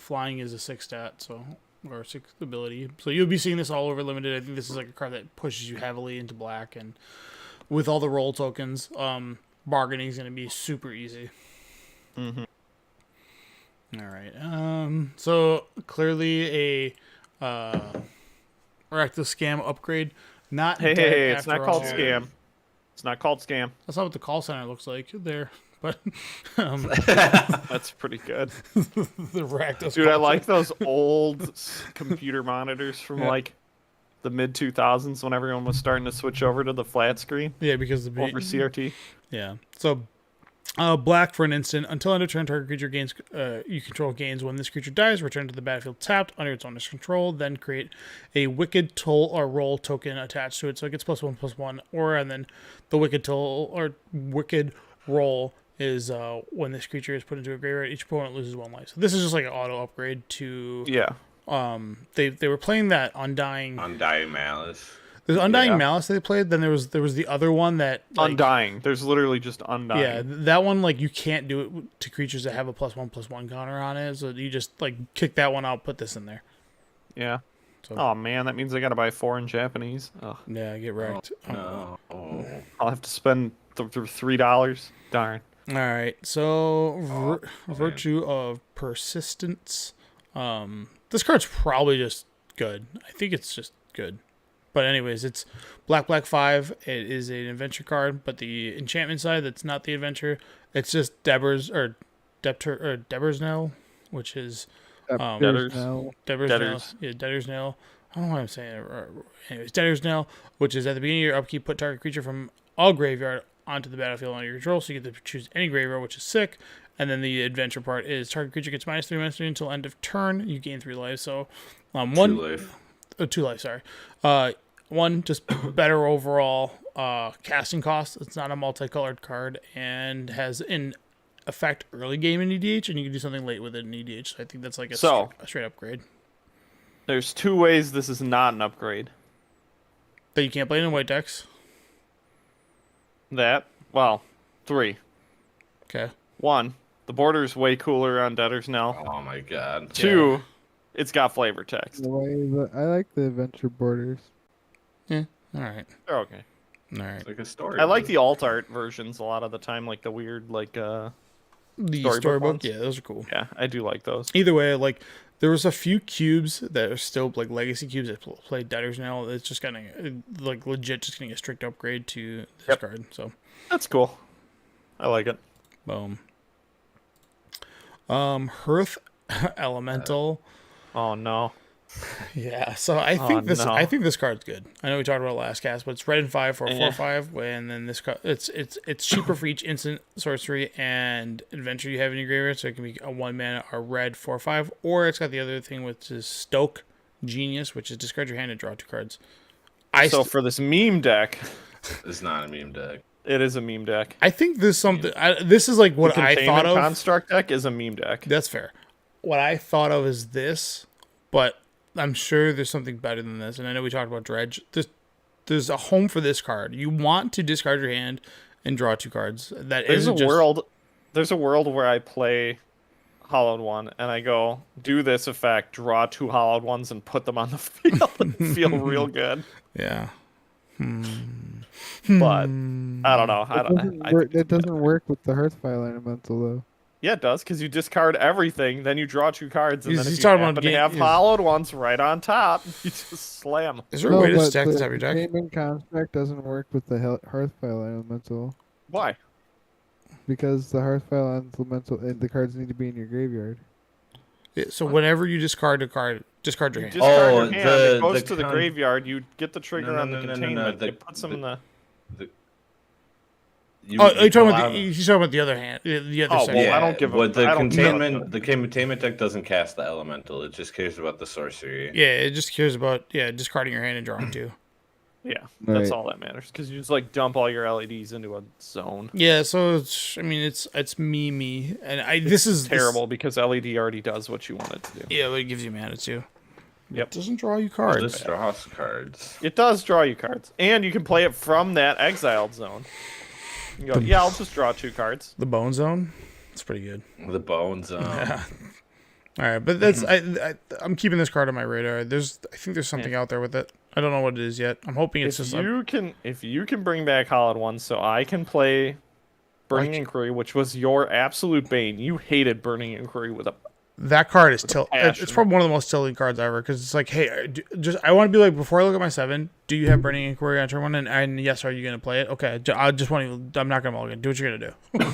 flying is a 6 stat, so or 6 ability. So you'll be seeing this all over limited. I think this is like a card that pushes you heavily into black, and with all the roll tokens, bargaining is going to be super easy.
Mm-hmm.
All right. So clearly a reckless scam upgrade. Not
Hey,
dead
hey, it's
after
not called
all.
scam. It's not called scam.
That's not what the call center looks like there, but
That's pretty good.
the reckless.
Dude, I
call
like
center.
those old computer monitors from like the mid 2000s when everyone was starting to switch over to the flat screen
Yeah, because the
over CRT.
Yeah. So, black for an instant. Until end of turn, target creature gains you control gains. When this creature dies, return to the battlefield tapped under its owner's control. Then create a wicked toll or roll token attached to it, so it gets +1/+1. And then the wicked toll or wicked roll is when this creature is put into a graveyard, each opponent loses 1 life. So this is just like an auto upgrade to.
Yeah.
They were playing that Undying.
Undying Malice.
There's Undying
Yeah.
Malice they played. Then there was the other one that
Undying. There's literally just undying.
Yeah, that one like you can't do it to creatures that have a +1/+1 counter on it. So you just like kick that one out, put this in there.
Yeah.
So
Oh man, that means I gotta buy 4 in Japanese. Ugh.
yeah, get wrecked.
No.
I'll have to spend $3. Darn.
All right, so virtue of persistence. This card's probably just good. I think it's just good. But anyways, it's black 5. It is an adventure card, but the enchantment side that's not the adventure. It's just Debor's Knell, which is
Debtors.
Debtor's
Debtors.
Knell. Yeah, Debtor's Knell. I don't know why I'm saying it. Anyways, Debtor's Knell, which is at the beginning of your upkeep, put target creature from all graveyard onto the battlefield under your control, so you get to choose any graveyard, which is sick. And then the adventure part is target creature gets -3/-3 until end of turn. You gain 3 life. So,
2 life.
2 life. Sorry. One just better overall casting cost. It's not a multicolored card and has an effect early game in EDH, and you can do something late with it in EDH. So I think that's like a straight upgrade.
There's 2 ways this is not an upgrade.
That you can't play it in white decks.
Well, 3.
Okay.
1, the border's way cooler on Debtor's Knell.
Oh my god.
2, it's got flavor text.
The way I like the adventure borders.
Yeah. All right.
They're okay.
All right.
It's like a story.
I like the alt art versions a lot of the time, like the weird, like,
The
storybook ones?
yeah, those are cool.
yeah, I do like those.
Either way, like there was a few cubes that are still like legacy cubes that play Debtors now. It's just getting like legit, just getting a strict upgrade to this card. So
That's cool. I like it.
boom. Hearth Elemental.
Oh no.
Yeah, so I think
no.
I think this card's good. I know we talked about it last cast, but it's red and 5 for a 4/5, and then this card it's cheaper for each instant, sorcery, and adventure you have in your graveyard. So it can be a 1-mana, a red 4/5, or it's got the other thing which is Stoke Genius, which is discard your hand and draw 2 cards.
So for this meme deck,
It's not a meme deck.
it is a meme deck.
I think this something. This is like what
The
I thought
Containment
of.
Construct deck is a meme deck.
That's fair. What I thought of is this, but I'm sure there's something better than this. And I know we talked about Dredge. There's a home for this card. You want to discard your hand and draw 2 cards. That
There's
isn't
a
just
world. There's a world where I play Hollowed One and I go do this effect, draw 2 Hollowed Ones, and put them on the field and feel real good.
yeah.
But I don't know.
It doesn't work with the Hearthfire Elemental though.
Yeah, it does, because you discard everything, then you draw 2 cards, and
He's-
then
he's
if you
talking
happen
about
to have hollowed ones right on top, you just slam.
Is there a way to
but
stack this
the
out of your deck?
Containment Construct doesn't work with the Hearthfire Elemental
Why?
because the Hearthfire Elemental the cards need to be in your graveyard.
Yeah, so whenever you discard a card, discard your hand.
Discard
Oh,
your hand,
the-
it goes
the
to the
con-
graveyard, you get the trigger
No,
on the
no, no, no, no,
containment,
the-
it puts them in the...
You're talking about he's talking about the other hand, the other
Oh,
section.
well,
Yeah,
I don't give a-
but the
I don't care.
containment deck doesn't cast the elemental. It just cares about the sorcery.
Yeah, it just cares about discarding your hand and drawing two.
Yeah, that's
Right.
all that matters. Because you just like dump all your LEDs into a zone.
Yeah, so it's me, and this is
Terrible because LED already does what you want it to do.
Yeah, but it gives you mana too.
Yep.
It doesn't draw you
Oh,
cards.
this draws cards.
It does draw you cards, and you can play it from that exiled zone. You go, yeah, I'll just draw 2 cards.
The Bone Zone, it's pretty good.
The bones.
Yeah. All right, but that's I'm keeping this card on my radar. I think there's something out there with it. I don't know what it is yet. I'm hoping it's just
If you can bring back Hollowed Ones, so I can play Burning Inquiry, which was your absolute bane. You hated Burning Inquiry with a
that card is tilt.
passion.
It's probably one of the most tilting cards ever because it's like, hey, I want to be like before I look at my 7. Do you have Burning Inquiry on turn 1? And yes, are you gonna play it? Okay, I just want to. I'm not gonna mulligan. Do what you're gonna do.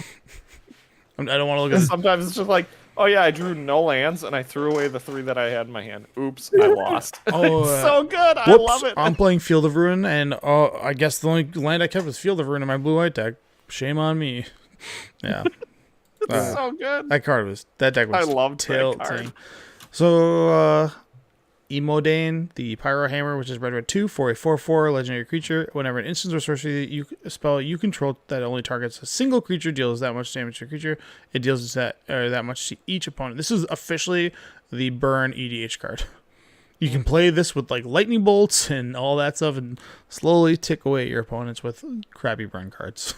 I don't want to look at.
Sometimes it's just like, oh yeah, I drew no lands and I threw away the 3 that I had in my hand. Oops, I lost.
Oh,
It's so good. I
Whoops,
love it.
I'm playing Field of Ruin, and I guess the only land I kept was Field of Ruin in my blue-white deck. Shame on me. Yeah.
It's so good.
That deck was
I loved that
tilting.
card.
So, Emodane, the Pyro Hammer, which is red 2 for a 4/4 legendary creature. Whenever an instance or sorcery spell you control that only targets a single creature deals that much damage to a creature, it deals that much to each opponent. This is officially the burn EDH card. You can play this with like lightning bolts and all that stuff, and slowly tick away your opponents with crappy burn cards.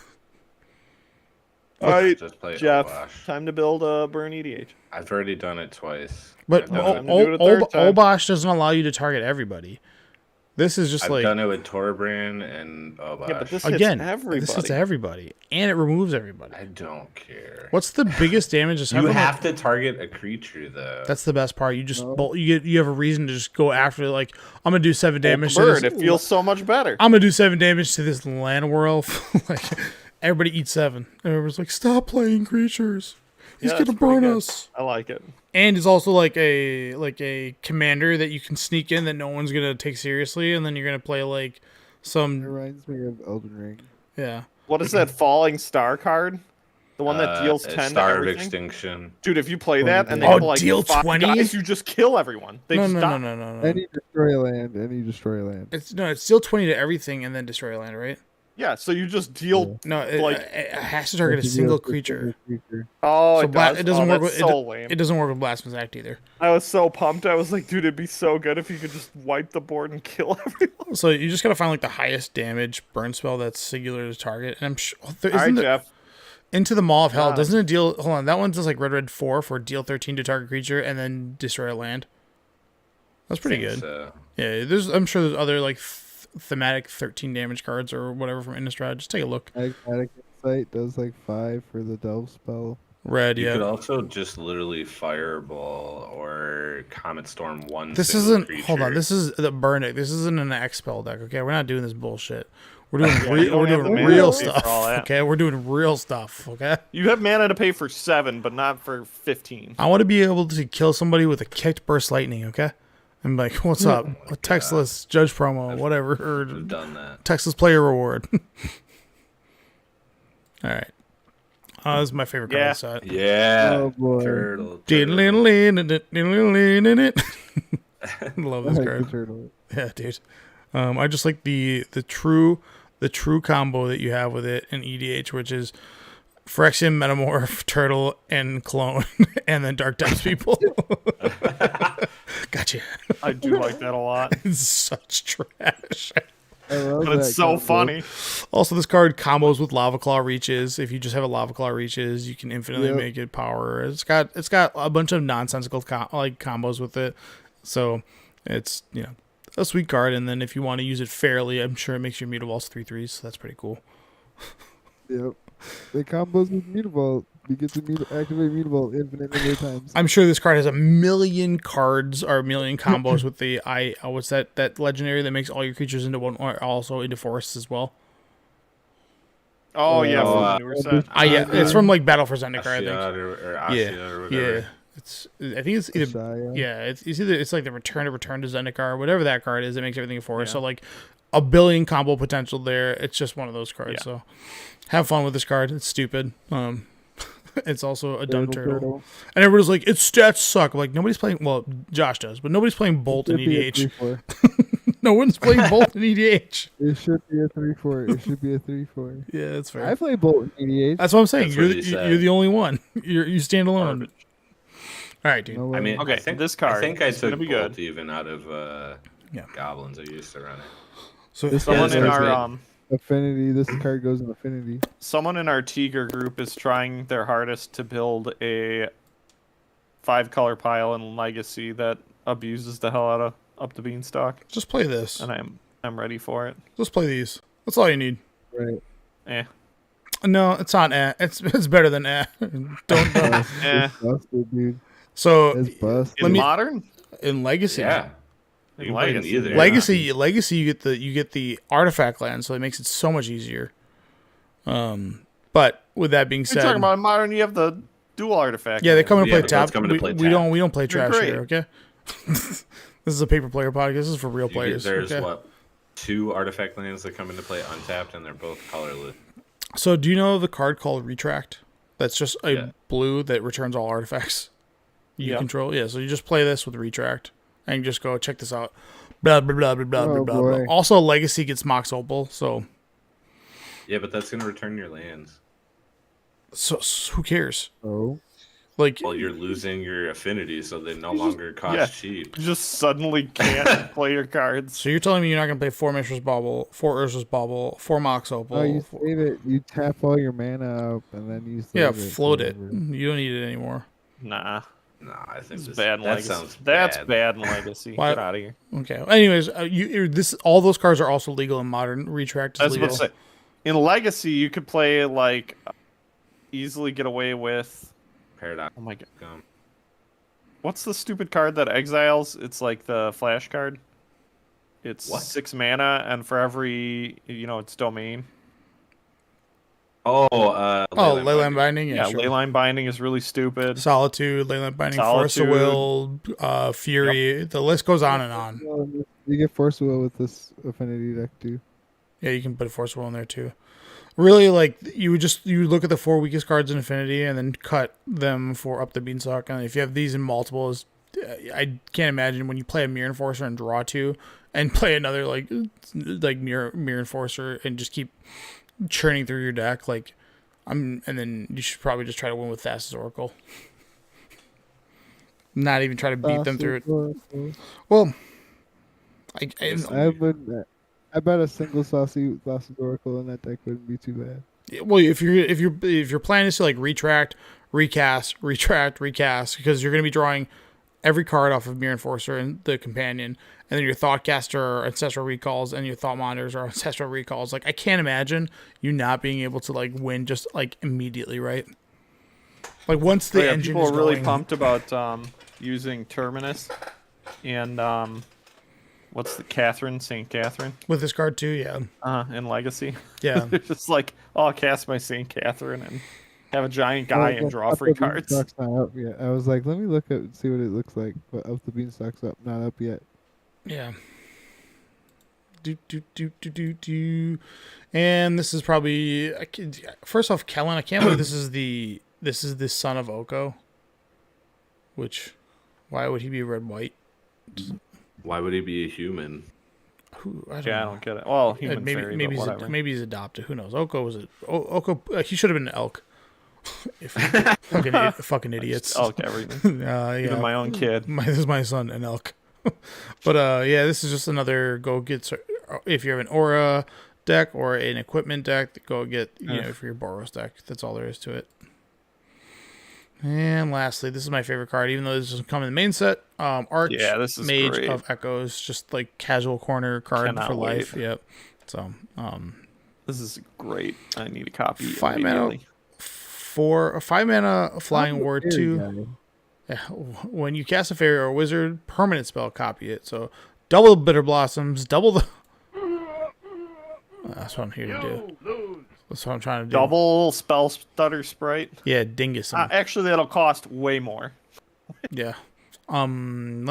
All right,
Just play
Jeff,
Obosh.
time to build a Burn EDH.
I've already done it twice.
But
I've done,
Time to do it a third time.
Obosh doesn't allow you to target everybody. This is just
I've done it with Torbrand and Obosh.
Yeah, but this
again.
hits everybody.
This hits everybody, and it removes everybody.
I don't care.
What's the biggest damage?
You have to target a creature though.
That's the best part. You just you have a reason to just go after it. Like I'm gonna do 7 damage to
Bird,
this.
it feels so much better.
I'm gonna do 7 damage to this land world. Like everybody eats 7. And everyone's like, stop playing creatures. He's
Yeah,
gonna
that's pretty
burn
good.
us.
I like it.
And it's also like a commander that you can sneak in that no one's gonna take seriously, and then you're gonna play like
It
some
reminds me of Elden Ring.
yeah.
What is that falling star card? The one that deals 10 to
Star of
everything?
Extinction.
Dude, if you play that and they
Oh,
pull like
deal
5
20?
guys, you just kill everyone. They
No,
just
no,
die.
no.
Any destroy land, any destroy land.
It's still 20 to everything and then destroy land, right?
Yeah, so you just deal.
No,
Like-
it has to target a
If you
single
deal with a
creature.
single creature.
Oh,
So
it does.
it doesn't work
That's
with
so lame.
it doesn't work with Blasphemous Act either.
I was so pumped. I was like, dude, it'd be so good if you could just wipe the board and kill everyone.
So you just gotta find like the highest damage burn spell that's singular to target. And I'm sure
All right,
isn't
Jeff.
Into the Maw of Hell
Ah.
doesn't it deal? Hold on, that one does like red 4 for deal 13 to target creature and then destroy a land. That's pretty good.
So,
Yeah, I'm sure there's other like thematic 13 damage cards or whatever from Innistrad. Just take a look.
Magmatic Insight does like 5 for the Delve spell.
Red,
you could
yeah.
also just literally Fireball or Comet Storm one.
This
single
isn't.
creature.
Hold on. This is the burn deck. This isn't an X spell deck. Okay, we're not doing this bullshit. We're doing
Yeah, you don't
we're
have
doing
the
real
mana for
stuff.
all that.
Okay, we're doing real stuff. Okay.
You have mana to pay for 7, but not for 15.
I want to be able to kill somebody with a kicked burst lightning. Okay. I'm like, what's up? A textless judge promo, whatever, or
I've done that.
textless player reward. All right. This is my favorite card
Yeah.
of the set.
Yeah.
Oh, boy.
Turtle.
Love
I
this
like
card.
the turtle.
Yeah, dude. I just like the true combo that you have with it in EDH, which is Phyrexian, Metamorph, Turtle, and Clone, and then Dark Depths people. Gotcha.
I do like that a lot.
It's such trash.
I love
But it's
that
so
combo.
funny.
Also, this card combos with Lava Claw Reaches. If you just have a Lava Claw Reaches, you can infinitely
Yep.
make it power. It's got a bunch of nonsensical combos with it. So it's a sweet card. And then if you want to use it fairly, I'm sure it makes your Mutavaults 3/3. So that's pretty cool.
Yep. The combos with Mutavault. You get to activate Mutavault infinite number of times.
I'm sure this card has a million cards or a million combos with the what's that legendary that makes all your creatures into one or also into forests as well.
Oh, yeah,
Oh,
from the newer set.
Yeah, it's from like Battle for Zendikar, I think.
Ashiod or
Yeah,
Ashiod or whatever.
yeah. I think it's either
Shia.
yeah, it's either it's like the return to Zendikar, whatever that card is. It makes everything a forest.
Yeah.
So like, a billion combo potential there. It's just one of those cards.
Yeah.
So have fun with this card. It's stupid. It's also a dumb turtle. And everybody's like, its stats suck. Like, nobody's playing. Well, Josh does, but nobody's playing Bolt in EDH. No one's playing Bolt in EDH.
It should be a 3/4. It should be a 3/4.
Yeah, that's fair.
I play Bolt in EDH.
That's what I'm saying.
That's
You're
what he said.
you're the only one. You stand alone.
Garbage.
All right, dude.
No way.
I mean,
Okay,
I think
this card
I think I
is gonna
took
be
Bolt
good.
even out of
Yeah.
goblins. I used to run it.
So
This
Someone
this
in
card's
our
good.
Affinity. This card goes in Affinity.
someone in our Tiger group is trying their hardest to build a 5-color pile in Legacy that abuses the hell out of Up the Beanstalk,
just play this.
and I'm ready for it.
Just play these. That's all you need.
Right.
Eh.
No, it's not. It's better than. Don't.
Eh.
It's busted, dude.
So
It's busted.
In
me-
Modern?
in Legacy,
Yeah. You can play in
Legacy.
either.
Legacy, you get the artifact land, so it makes it so much easier. But with that being
You're
said,
talking about in Modern, you have the dual artifact.
yeah, they
land.
come to
Yeah,
play
the
tap.
cards come into play
We
tap.
don't play trash
great.
here, okay? This is a paper player podcast. This is for real players.
There's
okay?
what 2 artifact lands that come into play untapped, and they're both colorless.
So do you know the card called Retract? That's just a
Yeah.
blue that returns all artifacts you
Yep.
control. Yeah, so you just play this with Retract and you just go check this out. Blah blah blah blah blah blah
Oh,
blah. Blah.
boy.
Also, Legacy gets Mox Opal, so
Yeah, but that's gonna return your lands.
who cares?
Oh.
Like,
Well, you're losing your affinity, so they no longer cost
yeah.
cheap.
You just suddenly can't play your cards.
so you're telling me you're not gonna play 4 Mishra's Bauble, 4 Urza's Bauble, 4 Mox Opal?
Oh, you save it. You tap all your mana up, and then you save
Yeah,
it.
float it.
forever.
You don't need it anymore.
Nah.
No, I think
It's
this,
bad in
that
Legacy.
sounds
That's
bad.
bad in Legacy.
Why-
Get out of here.
Okay. Anyways, all those cards are also legal in Modern. Retract is
I was
legal.
about to say, in Legacy, you could play, like, easily get away with...
Paradox.
Oh my god.
Gum.
What's the stupid card that exiles? It's like the flash card. It's
What?
6 mana, and for every, it's domain.
Oh,
Leyline Binding. Yeah,
Yeah,
sure.
Leyline Binding is really stupid.
Solitude, Leyline Binding, Force of
Solitude.
Will, Fury. The list goes on and on.
Well, you get Force Will with this Affinity deck too.
Yeah, you can put a Force of Will in there too. Really, like you look at the 4 weakest cards in Affinity and then cut them for Up the Beanstalk. And if you have these in multiples, I can't imagine when you play a Mirror Enforcer and draw 2, and play another like Mirror Enforcer and just keep churning through your deck. And then you should probably just try to win with Thassa's Oracle. Not even try to beat them through it. Well,
I bet a single Sausage Oracle in that deck wouldn't be too bad.
well, if your plan is to like retract, recast, because you're going to be drawing every card off of Mirror Enforcer and the Companion, and then your Thoughtcaster are Ancestral Recalls, and your Thought Monitors are Ancestral Recalls. Like, I can't imagine you not being able to like win just like immediately, right? Like once the engine
people
is
are really
going,
pumped about using Terminus and what's the St. Catherine
with this card too. Yeah,
in Legacy.
yeah.
They're just like, oh, I'll cast my St. Catherine and have a giant guy and draw free cards.
Beanstalk's not up yet. I was like, let me look at see what it looks like. But Up the Beanstalk's up, not up yet.
Yeah. And this is probably first off, Kellen. I can't believe this is the son of Oko. Which, why would he be red white?
Why would he be a human?
Who I don't
Yeah, I
know.
don't get it. Well, human fairy,
Maybe
but whatever.
maybe he's adopted. Who knows? Oko was Oko. He should have been an elk. If fucking idiots.
Elk everything.
Yeah.
Even my own kid.
This is my son, an elk. But yeah, this is just another go get. If you have an aura deck or an equipment deck, go get for your Boros deck. That's all there is to it. And lastly, this is my favorite card, even though this doesn't come in the main set. Arch
This is
Mage
great.
of Echoes, just like casual corner card
Cannot
for life.
wait.
Yep. So
This is great. I need a copy
5 mana
immediately.
for a 5 mana flying
I'm a
ward
fairy
2.
guy.
Yeah, when you cast a fairy or a wizard, permanent spell, copy it. So double Bitter Blossoms, double the. That's what I'm here to do. That's what I'm trying to do.
Double spell stutter sprite.
Yeah, dingus 'em.
Actually, that'll cost way more.
Yeah. Let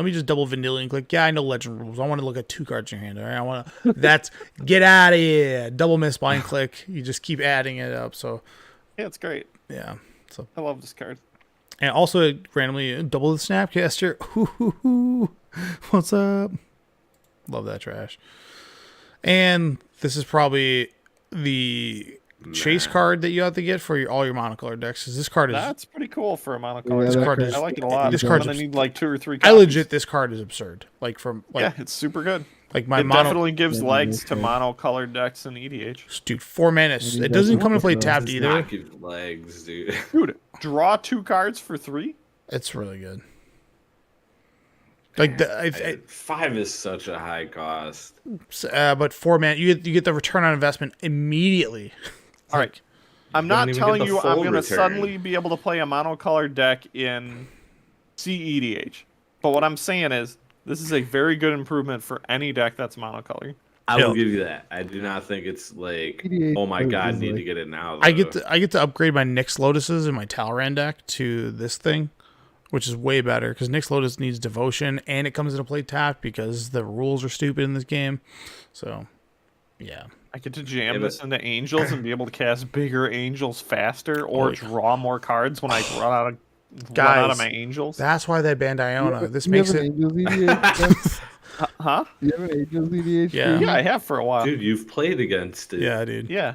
me just double vanilla and click. Yeah, I know legend rules. I want to look at 2 cards in your hand. All right, I want to. That's get out of here. Double miss blind click. You just keep adding it up. So
Yeah, it's great.
yeah. So
I love this card.
and also randomly double the Snapcaster. What's up? Love that trash. And this is probably the chase card that you have to get for all your monocolor decks. Because this card is.
That's pretty cool for a monocolor.
Yeah,
This
that
card
card's-
is.
I like it a lot.
This
I'm
card's.
gonna need like 2 or 3
I
copies.
legit. This card is absurd. Like from like
Yeah, it's super good.
like my
It
mono.
definitely gives
Yeah,
legs to
okay.
monocolored decks and EDH.
Dude, 4 mana.
Maybe
It doesn't
that's
come to
what
play
this
tapped
Does
either.
not give legs, dude.
Dude, draw 2 cards for 3?
It's really good. Like the,
5 is such a high cost.
but 4 mana, you get the return on investment immediately.
All right. I'm
don't
not
even
telling
get the
you I'm
full
going to
return.
suddenly be able to play a monocolored deck in CEDH. But what I'm saying is, this is a very good improvement for any deck that's monocolored.
I
Yeah.
will give you that. I do not think it's like,
EDH
oh my god,
is
need to
like-
get it now.
I
though.
get to upgrade my Nyx Lotuses and my Talran deck to this thing, which is way better because Nyx Lotus needs devotion and it comes into play tapped because the rules are stupid in this game. So, yeah.
I get to jam
Yeah,
this
but-
into angels and be able to cast bigger angels faster or
Oh, yeah.
draw more cards when I run out of
Guys,
my angels.
That's why they banned Iona. This
You
makes
have
it.
an Angels EDH?
Huh?
You have an Angels EDH?
Yeah.
too?
Yeah, I have for a while.
Dude, you've played against it.
Yeah, dude.
Yeah.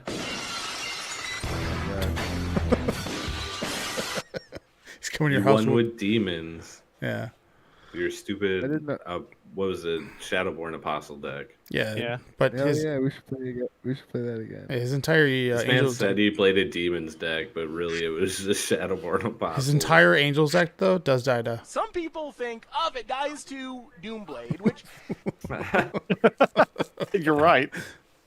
He's coming to
You
your house.
won with demons.
Yeah.
Your stupid.
I didn't know-
What was it? Shadowborn Apostle deck.
Yeah.
Yeah.
But
Hell
his
yeah, we should play again. We should play that again.
his entire
This man
Angels
said he played a demons deck, but really it was just Shadowborn Apostle.
his entire Angels deck though does die to.
Some people think, oh, if it dies to Doomblade, which
You're right.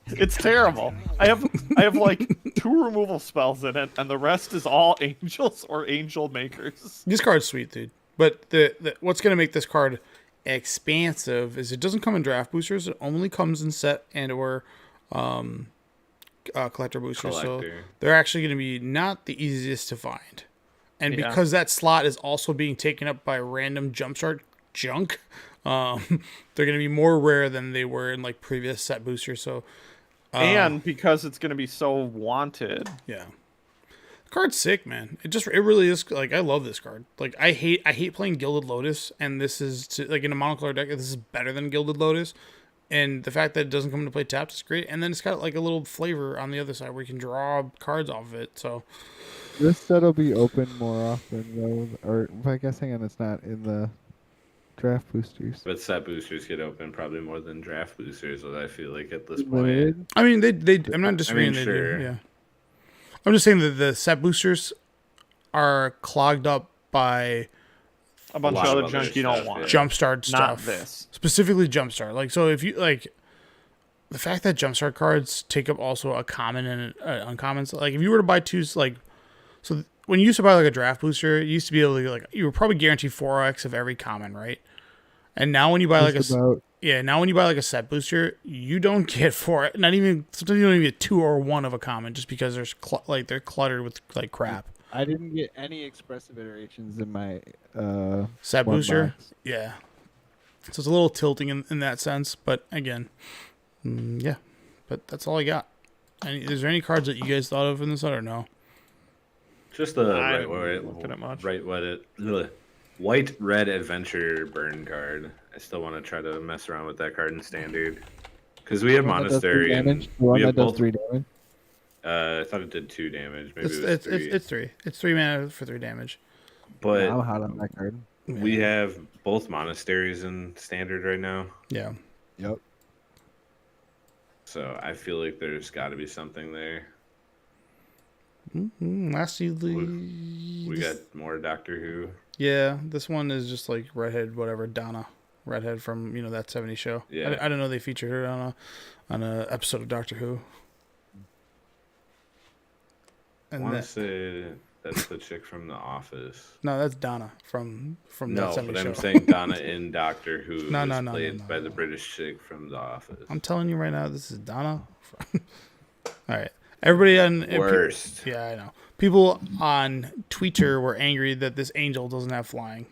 It's terrible. I have like 2 removal spells in it, and the rest is all angels or angel makers.
This card's sweet, dude. But the what's gonna make this card expansive is it doesn't come in draft boosters. It only comes in set and or collector boosters. So
Collector.
they're actually gonna be not the easiest to find. And
Yeah.
because that slot is also being taken up by random jumpstart junk, they're gonna be more rare than they were in like previous set boosters. So
And because it's going to be so wanted.
yeah. The card's sick, man. It really is. Like, I love this card. Like, I hate playing Gilded Lotus, and this is like in a monocolor deck. This is better than Gilded Lotus, and the fact that it doesn't come into play tapped is great. And then it's got like a little flavor on the other side where you can draw cards off of it. So
This set will be open more often, though. Or, I guess, hang on, it's not in the draft boosters.
But set boosters get open probably more than draft boosters, what I feel like at this point.
Limited?
I mean, they I'm not disagreeing. They do,
sure.
yeah. I'm just saying that the set boosters are clogged up by
A bunch
lot
of
of
other
other
junk you don't
stuff,
want.
yeah.
Jumpstart stuff.
Not this.
Specifically Jumpstart. Like, so if you like the fact that Jumpstart cards take up also a common and an uncommon, so, like if you were to buy 2, like, so when you used to buy like a draft booster, you used to be able to like you were probably guaranteed 4x of every common, right? And now when you buy like
Just
a
about,
now when you buy like a set booster, you don't get 4. Not even sometimes you don't even get 2 or 1 of a common just because there's they're cluttered with like crap.
I didn't get any expressive iterations in my
Set
one
booster,
box.
yeah. So it's a little tilting in that sense, but again, yeah. But that's all I got. Is there any cards that you guys thought of in this set or no?
Just the
I'm looking at much.
white red adventure burn card. I still want to try to mess around with that card in standard because we have
The one that does 3
monastery. And
damage. The one
we
that
have
does
both.
3 damage.
I thought it did 2 damage. Maybe it was
It's
3.
it's 3. It's 3 mana for 3 damage.
But
I'm hot on that card.
we have both monasteries in standard right now,
Yeah.
Yep.
so I feel like there's got to be something there.
Lastly,
We got more Doctor Who.
yeah. This one is just like redhead, whatever Donna, redhead from that '70s show.
Yeah.
I don't know they featured her on a episode of Doctor Who.
I
And
want to
that,
say that's the chick from The Office.
no, that's Donna from
No,
that '70s
but
show.
I'm saying Donna in Doctor Who
No,
was
no, no,
played
no,
by
no,
the
no.
British chick from The Office.
I'm telling you right now, this is Donna. All right, everybody on
Worst.
Yeah, I know. People on Twitter were angry that this angel doesn't have flying.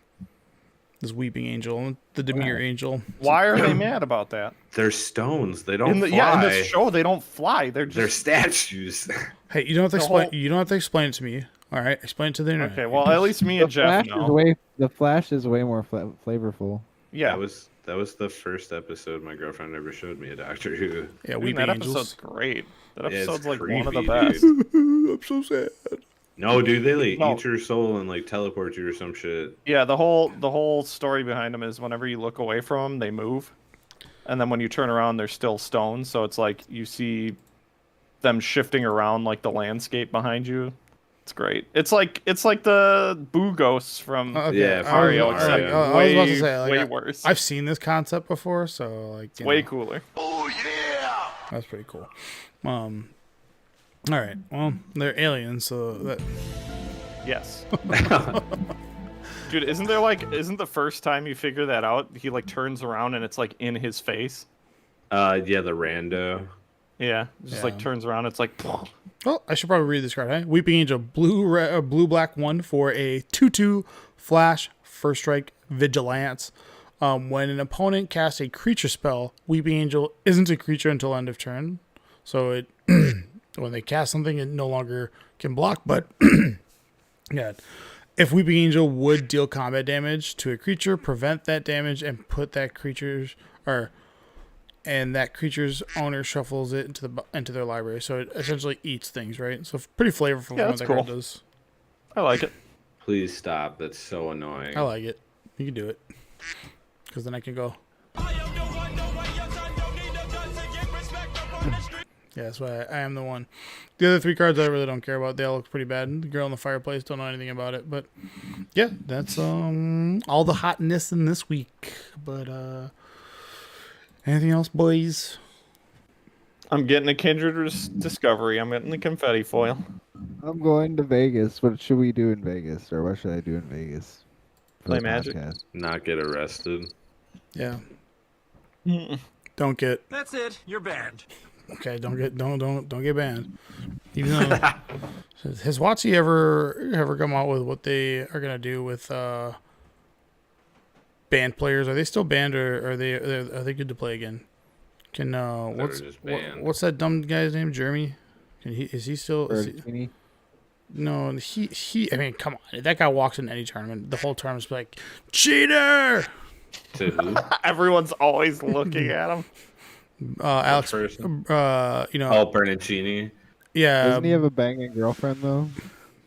this weeping angel, the Demir angel.
Why are they mad about that?
They're stones. They don't fly.
Yeah, in this show they don't fly. They're
They're
just
statues.
Hey, you don't have to
The
explain.
whole-
You don't have to explain it to me. All right, explain it to the internet.
okay. Well, at least me
The
and Jeff
Flash
know.
the Flash is way more flavorful.
Yeah,
That was the first episode my girlfriend ever showed me a Doctor Who.
Yeah,
Dude,
weeping
that
angels.
episode's great. That
Yeah, it's
episode's like one of the
creepy,
best.
dude.
I'm so sad.
No, dude, they like
No.
eat your soul and like teleport you or some shit.
Yeah, the whole story behind them is whenever you look away from them, they move, and then when you turn around, they're still stones. So it's like you see them shifting around like the landscape behind you. It's great. It's like the Boo ghosts from
Okay,
Yeah,
Mario.
Mario.
Except
I was about to say, like,
way worse.
I've seen this concept before, so like,
It's
you
way
know,
cooler.
Oh yeah!
that's pretty cool. All right. Well, they're aliens, so that
Yes. Dude, isn't the first time you figure that out, he like turns around and it's like in his face?
Yeah, the rando.
Yeah, just like
Yeah.
turns around, it's like
well, I should probably read this card. Hey, Weeping Angel, blue black 1 for a 2/2 flash first strike vigilance. When an opponent casts a creature spell, Weeping Angel isn't a creature until end of turn. So it when they cast something, it no longer can block. But yeah, if Weeping Angel would deal combat damage to a creature, prevent that damage, and put that creature's that creature's owner shuffles it into their library. So it essentially eats things, right? So pretty flavorful.
Yeah,
from
that's
what that card
cool.
does.
I like it.
Please stop. That's so annoying.
I like it. You can do it. Because then I can go. Yeah, that's why I am the one. The other 3 cards I really don't care about. They all look pretty bad. The girl in the fireplace, don't know anything about it. But yeah, that's all the hotness in this week. But anything else, boys?
I'm getting a Kindred Discovery. I'm getting the confetti foil.
I'm going to Vegas. What should we do in Vegas, or what should I do in Vegas? for
Play
the
Magic.
podcast?
Not get arrested.
Yeah. Don't get
That's it. You're banned.
okay. Don't get banned. Even though has WotC ever come out with what they are gonna do with banned players? Are they still banned, or are they good to play again? Can
just banned.
what's that dumb guy's name? Jeremy? Is he still?
Bertini?
No, he. I mean, come on. If that guy walks in any tournament, the whole tournament's like cheater.
To who?
Everyone's always looking at him.
Alex.
person?
You know.
Oh, Bernicini.
Yeah.
Doesn't he have a banging girlfriend though?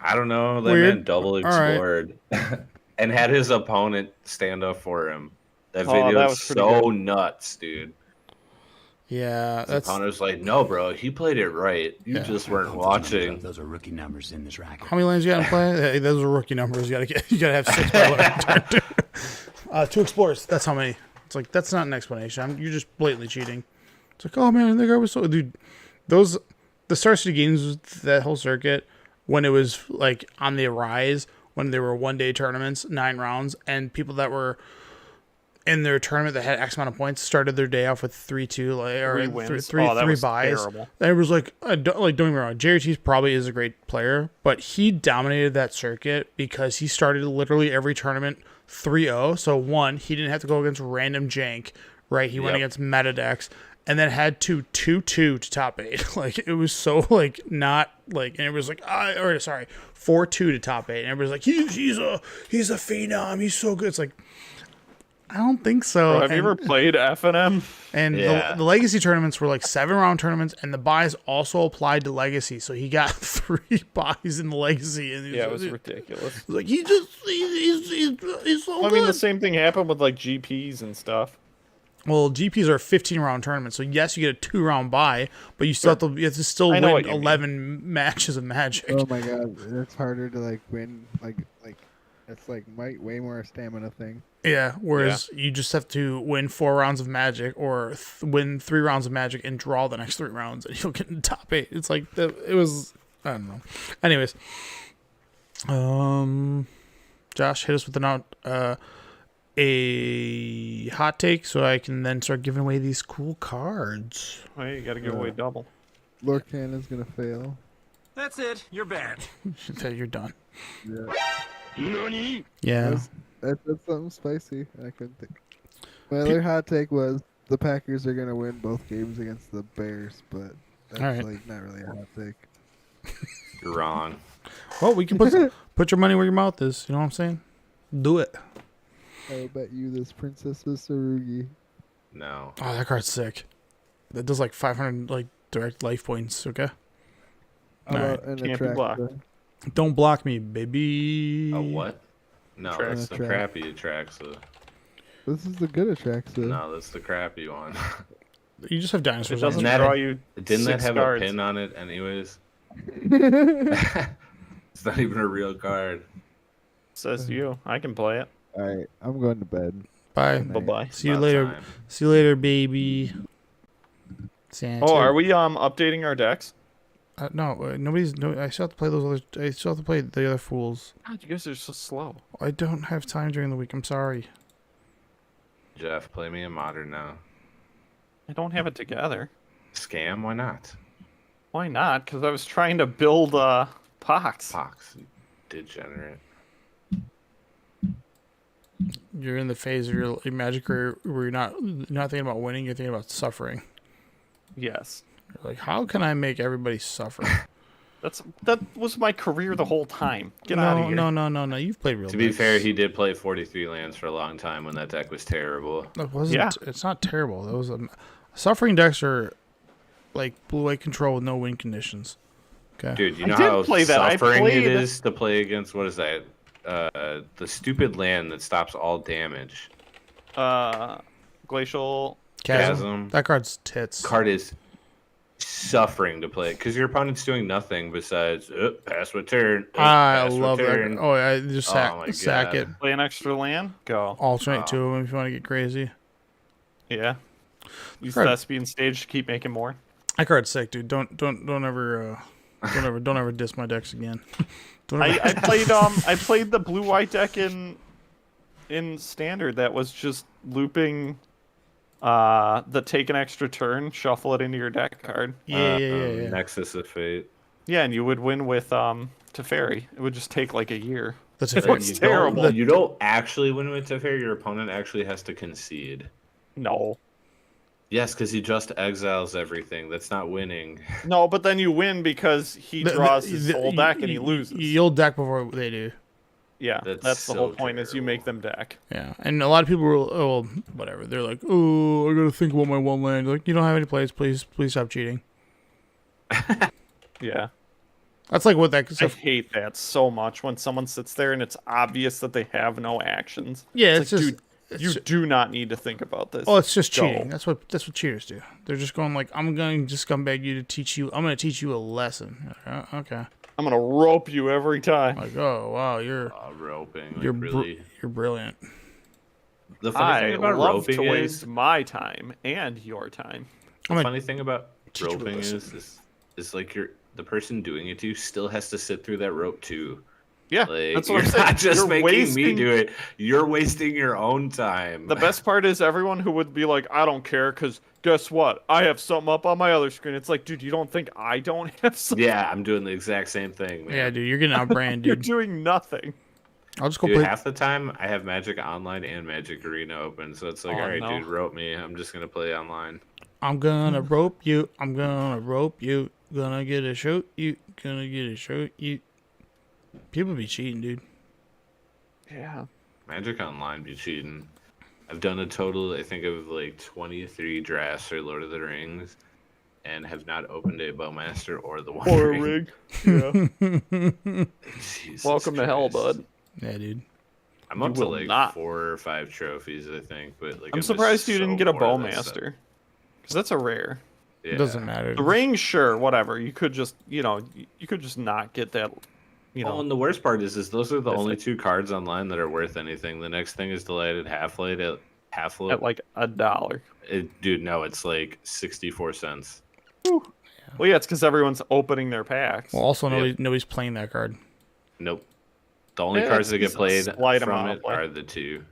I don't know. That
Weird.
man double
All right.
explored and had his opponent stand up for him. That
Oh,
video
that
is
was pretty
so nuts, dude.
Yeah.
His
That's.
opponent was like, "No, bro, he played it right. You
Yeah.
just weren't watching."
Those are rookie numbers in this racket.
How many lands you got to play? Hey, those are rookie numbers. You gotta have 6 by turn. 2 explorers. That's how many. It's like that's not an explanation. You're just blatantly cheating. It's like, oh man, that guy was so dude. The Star City games, that whole circuit, when it was like on the rise, when there were 1-day tournaments, 9 rounds, and people that were in their tournament that had X amount of points started their day off with 3-2, like, or
3
three,
wins.
three,
Oh, that
three
was
buys.
terrible.
And it was like, don't get me wrong, JRT probably is a great player, but he dominated that circuit because he started literally every tournament 3-0. So one, he didn't have to go against random jank, right? He went
Yep.
against meta decks, and then had to 2-2 to top 8. Like it was so like not like, and it was like 4-2 to top 8, and everybody's like he's a phenom, he's so good. It's like I don't think so.
Bro, have you ever played F&M?
And
Yeah.
the legacy tournaments were like 7-round tournaments, and the buys also applied to legacy. So he got 3 buys in the legacy, and
Yeah, it was ridiculous.
it was like he's so
I
good.
mean, the same thing happened with like GPs and stuff.
Well, GPs are 15-round tournaments, so yes, you get a 2-round buy, but you still have to still
I know
win
what you mean.
11 matches of Magic.
Oh my god, it's harder to like win. Like it's like way more stamina thing.
Yeah, whereas you just have to win 4 rounds of Magic or win 3 rounds of Magic and draw the next 3 rounds, and you'll get in the top 8. It's like it was. I don't know. Anyways, Josh, hit us with a hot take so I can then start giving away these cool cards.
Oh, you got to give away double.
Lord Cannon's gonna fail.
That's it. You're banned.
You're done.
Yeah.
Yeah.
That's something spicy. I couldn't think. My other hot take was the Packers are gonna win both games against the Bears, but that's
right.
like not really a hot take.
You're wrong.
Well, we can put your money where your mouth is. You know what I'm saying? Do it.
I bet you this Princess is Sarugi.
No.
Oh, that card's sick. That does like 500 like direct life points. Okay.
How
Alright.
about an
Can't be blocked.
Atraxa?
Don't block me, baby.
A what? No,
Trax.
that's the
Trax.
crappy Atraxa.
This is the good Atraxa.
No, that's the crappy one.
You just have
It
dinosaurs.
doesn't
that
draw
a-
you.
Didn't that
6
have
cards.
a pin on it anyways? It's not even a real card.
Says you. I can play it.
All right, I'm going to bed.
Bye.
Good
Bye
night.
bye.
See you
About
later.
time.
See you later, baby. Santa.
Oh, are we updating our decks?
No, nobody's. No, I still have to play those other. I still have to play the other fools.
God, you guys are so slow.
I don't have time during the week. I'm sorry.
Jeff, play me a modern now.
I don't have it together.
Scam? Why not?
Why not? Because I was trying to build Pox.
Pox, you degenerate.
You're in the phase of your magic career where you're not thinking about winning. You're thinking about suffering.
Yes.
You're like, how can I make everybody suffer?
That was my career the whole time. Get
no,
out of here.
no. You've played real.
To be
decks.
fair, he did play 43 lands for a long time when that deck was terrible.
That wasn't.
Yeah.
It's not terrible. That was suffering decks are like blue-white control with no win conditions. Okay.
Dude, you
I
know
did
how
play that. I
suffering it
played-
is to play against, what is that? The stupid land that stops all damage.
Glacial.
Chasm.
That card's tits.
Card is suffering to play because your opponent's doing nothing besides pass with turn.
I
pass with
love that.
turn.
Oh, I just
Oh my
sack
God.
it.
Play an extra land. Go.
Alternate
Oh.
to them if you want to get crazy.
Yeah. Use
Card-
Thespian stage to keep making more.
That card's sick, dude. Don't ever diss my decks again. Don't ever.
I played the blue white deck in standard that was just looping the take an extra turn, shuffle it into your deck card.
yeah.
Nexus of Fate.
Yeah, and you would win with Teferi. It would just take like a year.
That's
It
a
was
You
terrible.
Don't, you don't actually win with Teferi. Your opponent actually has to concede.
No.
Yes, because he just exiles everything. That's not winning.
No, but then you win because he draws his whole deck and he loses.
You'll deck before they do.
Yeah,
That's
that's the
so
whole point is you make
terrible.
them deck.
Yeah, and a lot of people will, oh, well, whatever. They're like, oh, I gotta think about my one land. Like, you don't have any plays. Please stop cheating.
Yeah.
That's like what that
I
stuff.
hate that so much when someone sits there and it's obvious that they have no actions.
Yeah,
It's
it's
like,
just.
dude,
it's
you
ju-
do not need to think about this.
Oh, it's just
Go.
cheating. That's what cheaters do. They're just going like, I'm going to scumbag you to teach you. I'm going to teach you a lesson. Okay.
I'm gonna rope you every time.
Like, oh wow, you're
Roping. Like,
you're
really.
you're brilliant.
The funny
I
thing about
love
roping
to
is
waste my time and your time.
the
I'm
funny thing about
teach you a
roping
lesson.
is like the person doing it to you still has to sit through that rope too.
Yeah,
Like,
that's what
you're
I'm saying.
not just
You're
making me
wasting-
do it. You're wasting your own time.
The best part is everyone who would be like, I don't care, because guess what? I have something up on my other screen. It's like, dude, you don't think I don't have something?
Yeah, I'm doing the exact same thing, man.
Yeah, dude, you're getting outbrand,
You're
dude.
doing nothing.
I'll just go
Dude,
play.
half the time I have Magic Online and Magic Arena open, so it's like,
Oh,
all right,
no.
dude, rope me. I'm just gonna play online.
I'm gonna rope you. I'm gonna rope you. Gonna get a shoot you. Gonna get a shoot you. People be cheating, dude.
Yeah.
Magic Online be cheating. I've done a total, I think, of like 23 drafts for Lord of the Rings, and have not opened a Bowmaster or the One
Or a
Ring.
rig. Yeah.
Jesus
Welcome to hell,
Christ.
bud.
Yeah, dude.
I'm up
You
to
will
like
not.
4 or 5 trophies, I think, but like
I'm
just
surprised you
so
didn't get a
bored of that stuff.
Bowmaster. Because that's a rare.
Yeah.
It doesn't matter.
The ring, sure, whatever. You could just, you could just not get that,
Oh, and the worst part is those are the
That's
only
like-
2 cards online that are worth anything. The next thing is Delighted Half-Light at Half-Light.
at like $1.
Dude, no, it's like 64 cents.
Well, yeah, it's because everyone's opening their packs.
Well, also
Yep.
nobody's playing that card.
Nope. The only
Yeah,
cards that
it's
get played
a slight
from
amount of
it
play.
are the 2.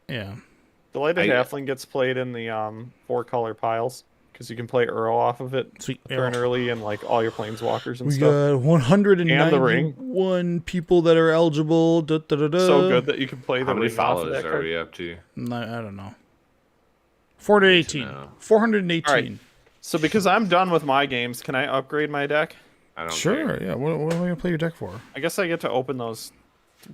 Yeah.
Delighted
I-
Halfling gets played in the 4-color piles because you can play Earl off of it.
Sweet.
Turn early and like all your planeswalkers and
We
stuff.
got
And the ring.
191 people that are eligible. Da, da, da, da.
So good that you can play
How
the
many
ring off of
followers
that
are
card.
we up to?
I don't know. 418.
know.
418.
All right. So because I'm done with my games, can I upgrade my deck?
I don't
Sure,
care.
yeah. What are we going to play your deck for?
I guess I get to open those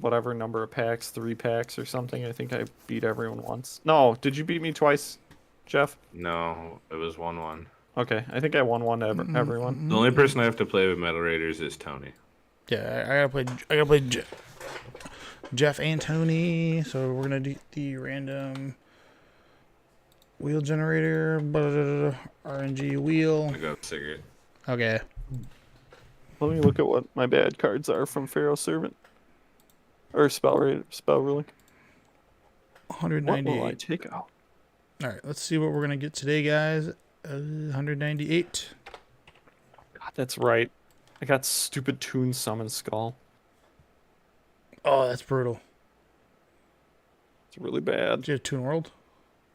whatever number of packs, 3 packs or something. I think I beat everyone once. No, did you beat me twice, Jeff?
No, it was 1-1.
Okay, I think I won one to everyone.
The only person I have to play with Metal Raiders is Tony.
Yeah, I gotta play Jeff and Tony. So we're gonna do the random wheel generator, RNG wheel.
I got a cigarette.
Okay.
Let me look at what my bad cards are from Pharaoh Servant. Or Spell Ruling. What will I
198.
take out?
All right, let's see what we're gonna get today, guys. 198.
God, that's right. I got stupid Toon Summon Skull.
Oh, that's brutal.
It's really bad.
Do you have Toon World?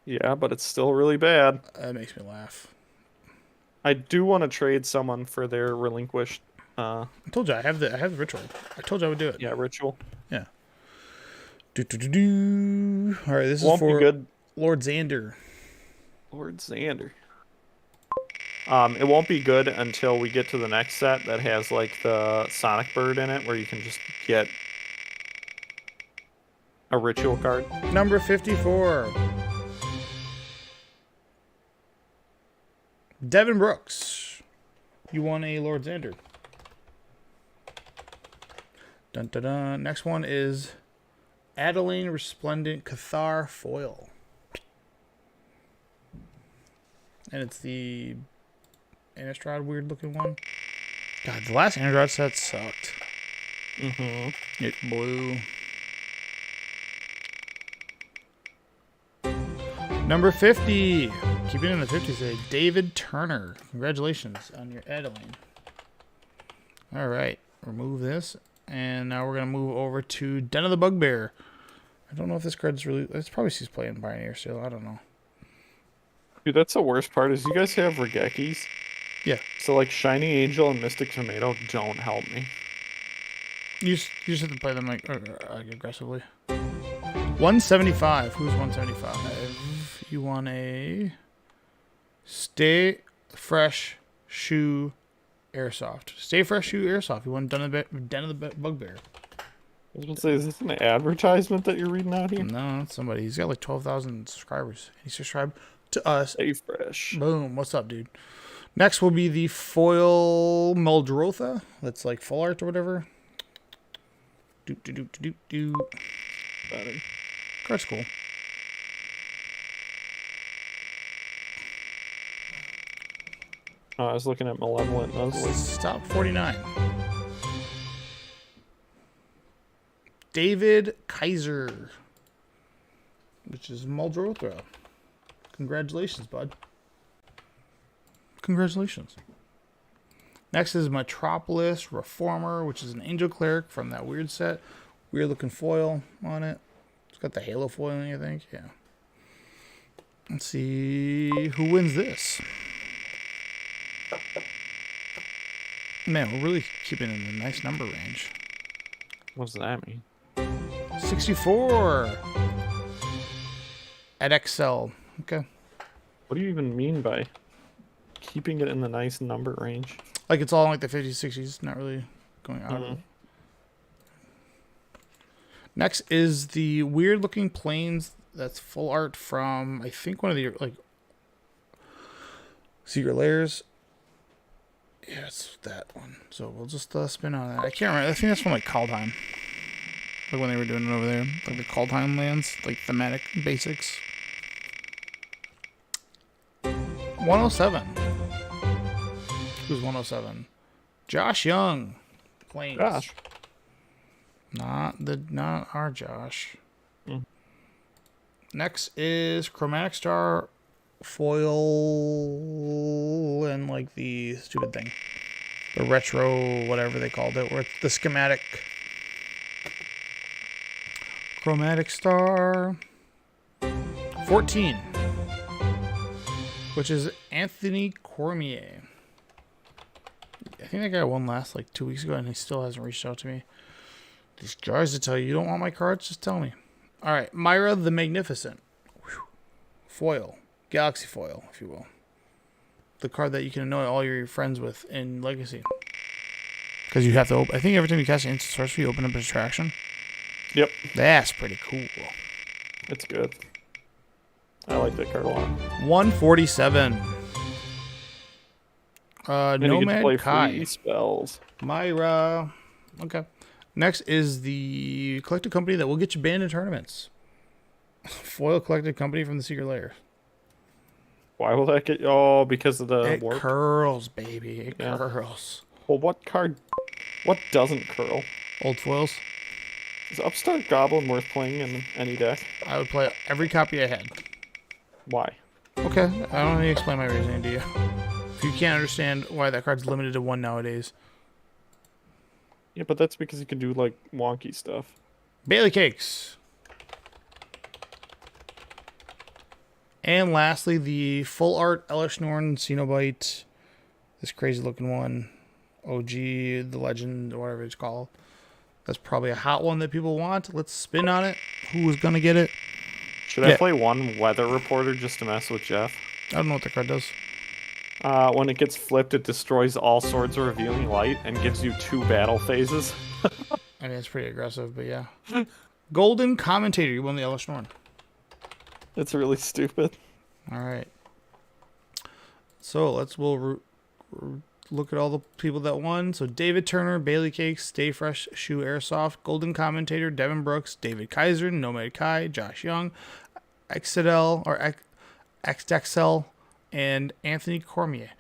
Yeah, but it's still really bad.
That makes me laugh.
I do want to trade someone for their relinquished
I told you I have the ritual. I told you I would do it.
yeah, ritual.
Yeah. Do. All right, this
Won't
is for
be good.
Lord Xander.
Lord Xander. It won't be good until we get to the next set that has like the Sonic Bird in it, where you can just get a ritual card.
Number 54. Devin Brooks. You won a Lord Xander. Dun dun dun. Next one is Adeline Resplendent Cathar Foil. And it's the Innistrad weird looking one. God, the last Innistrad set sucked.
Mm-hmm.
It blew. Number 50. Keeping it in the 50s today. David Turner. Congratulations on your Adeline. All right. Remove this. And now we're going to move over to Den of the Bugbear. I don't know if this card's really... It's probably she's playing Pioneer still. I don't know.
Dude, that's the worst part is you guys have Regekis.
Yeah.
So like Shiny Angel and Mystic Tomato don't help me.
You just have to play them like aggressively. 175. Who's 175? You want a Stay Fresh Shoe Airsoft. Stay Fresh Shoe Airsoft. You want Den of the Bugbear.
I was gonna say, is this an advertisement that you're reading out here?
No, that's somebody. He's got like 12,000 subscribers. He subscribed to us.
Stay fresh.
Boom. What's up, dude? Next will be the foil Muldrotha. That's like full art or whatever. Do. Card's cool.
Oh, I was looking at Malevolent. And I was like,
Stop 49. David Kaiser, which is Muldrotha. Congratulations, bud. Congratulations. Next is Metropolis Reformer, which is an Angel Cleric from that weird set. Weird looking foil on it. It's got the Halo foiling, I think. Yeah. Let's see who wins this. Man, we're really keeping it in a nice number range.
what does that mean?
64 at XL. Okay.
What do you even mean by keeping it in the nice number range?
Like it's all in like the 50s, 60s, not really going out of it. Next is the weird looking planes that's full art from, I think, one of the like Secret Layers. Yeah, it's that one. So we'll just spin on that. I can't remember. I think that's from like Kaldheim. Like when they were doing it over there. Like the Kaldheim lands, like thematic basics. 107. Who's 107? Josh Young. Planes.
Gosh.
Not our Josh.
Mm.
Next is Chromatic Star foil and like the stupid thing. The retro whatever they called it, where it's the schematic. Chromatic Star 14. which is Anthony Cormier. I think that guy won last like 2 weeks ago, and he still hasn't reached out to me. These guys to tell you don't want my cards, just tell me. All right, Myra the Magnificent. Whew. Foil. Galaxy foil, if you will. The card that you can annoy all your friends with in Legacy. Because you have to open... I think every time you cast an instant sorcery, you open up a attraction.
Yep.
That's pretty cool.
It's good. I like that card a lot.
147.
And you get to
Nomad
play
Kai.
free spells.
Myra. Okay. Next is the collected company that will get you banned in tournaments. Foil collected company from the Secret Lair.
Why will that get... Oh, because of the
It
warp?
curls, baby. It
Yeah.
curls.
Well, what card... What doesn't curl?
Old foils.
Is Upstart Goblin worth playing in any deck?
I would play every copy I had.
Why?
Okay. I don't need to explain my reasoning to you. If you can't understand why that card's limited to 1 nowadays.
Yeah, but that's because you can do, like, wonky stuff.
Bailey Cakes. And lastly, the full art Elishnorn Cenobite. This crazy looking one. OG, the legend, or whatever it's called. That's probably a hot one that people want. Let's spin on it. Who is going to get it?
Should
Yeah.
I play one Weather Reporter just to mess with Jeff?
I don't know what the card does.
When it gets flipped, it destroys all swords of revealing light and gives you 2 battle phases.
I mean, it's pretty aggressive, but yeah. Golden Commentator. You won the Elishnorn.
It's really stupid.
All right. So we'll look at all the people that won. So David Turner, Bailey Cakes, Stay Fresh, Shoe Airsoft, Golden Commentator, Devin Brooks, David Kaiser, Nomad Kai, Josh Young, Exidel or Xdexel, and Anthony Cormier.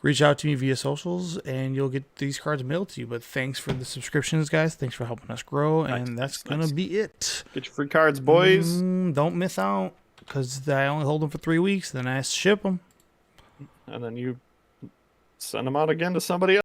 Reach out to me via socials, and you'll get these cards mailed to you. But thanks for the subscriptions, guys. Thanks for helping us grow, and that's gonna be it.
Get your free cards, boys.
Don't miss out, because I only hold them for 3 weeks. Then I ship them.
And then you send them out again to somebody else.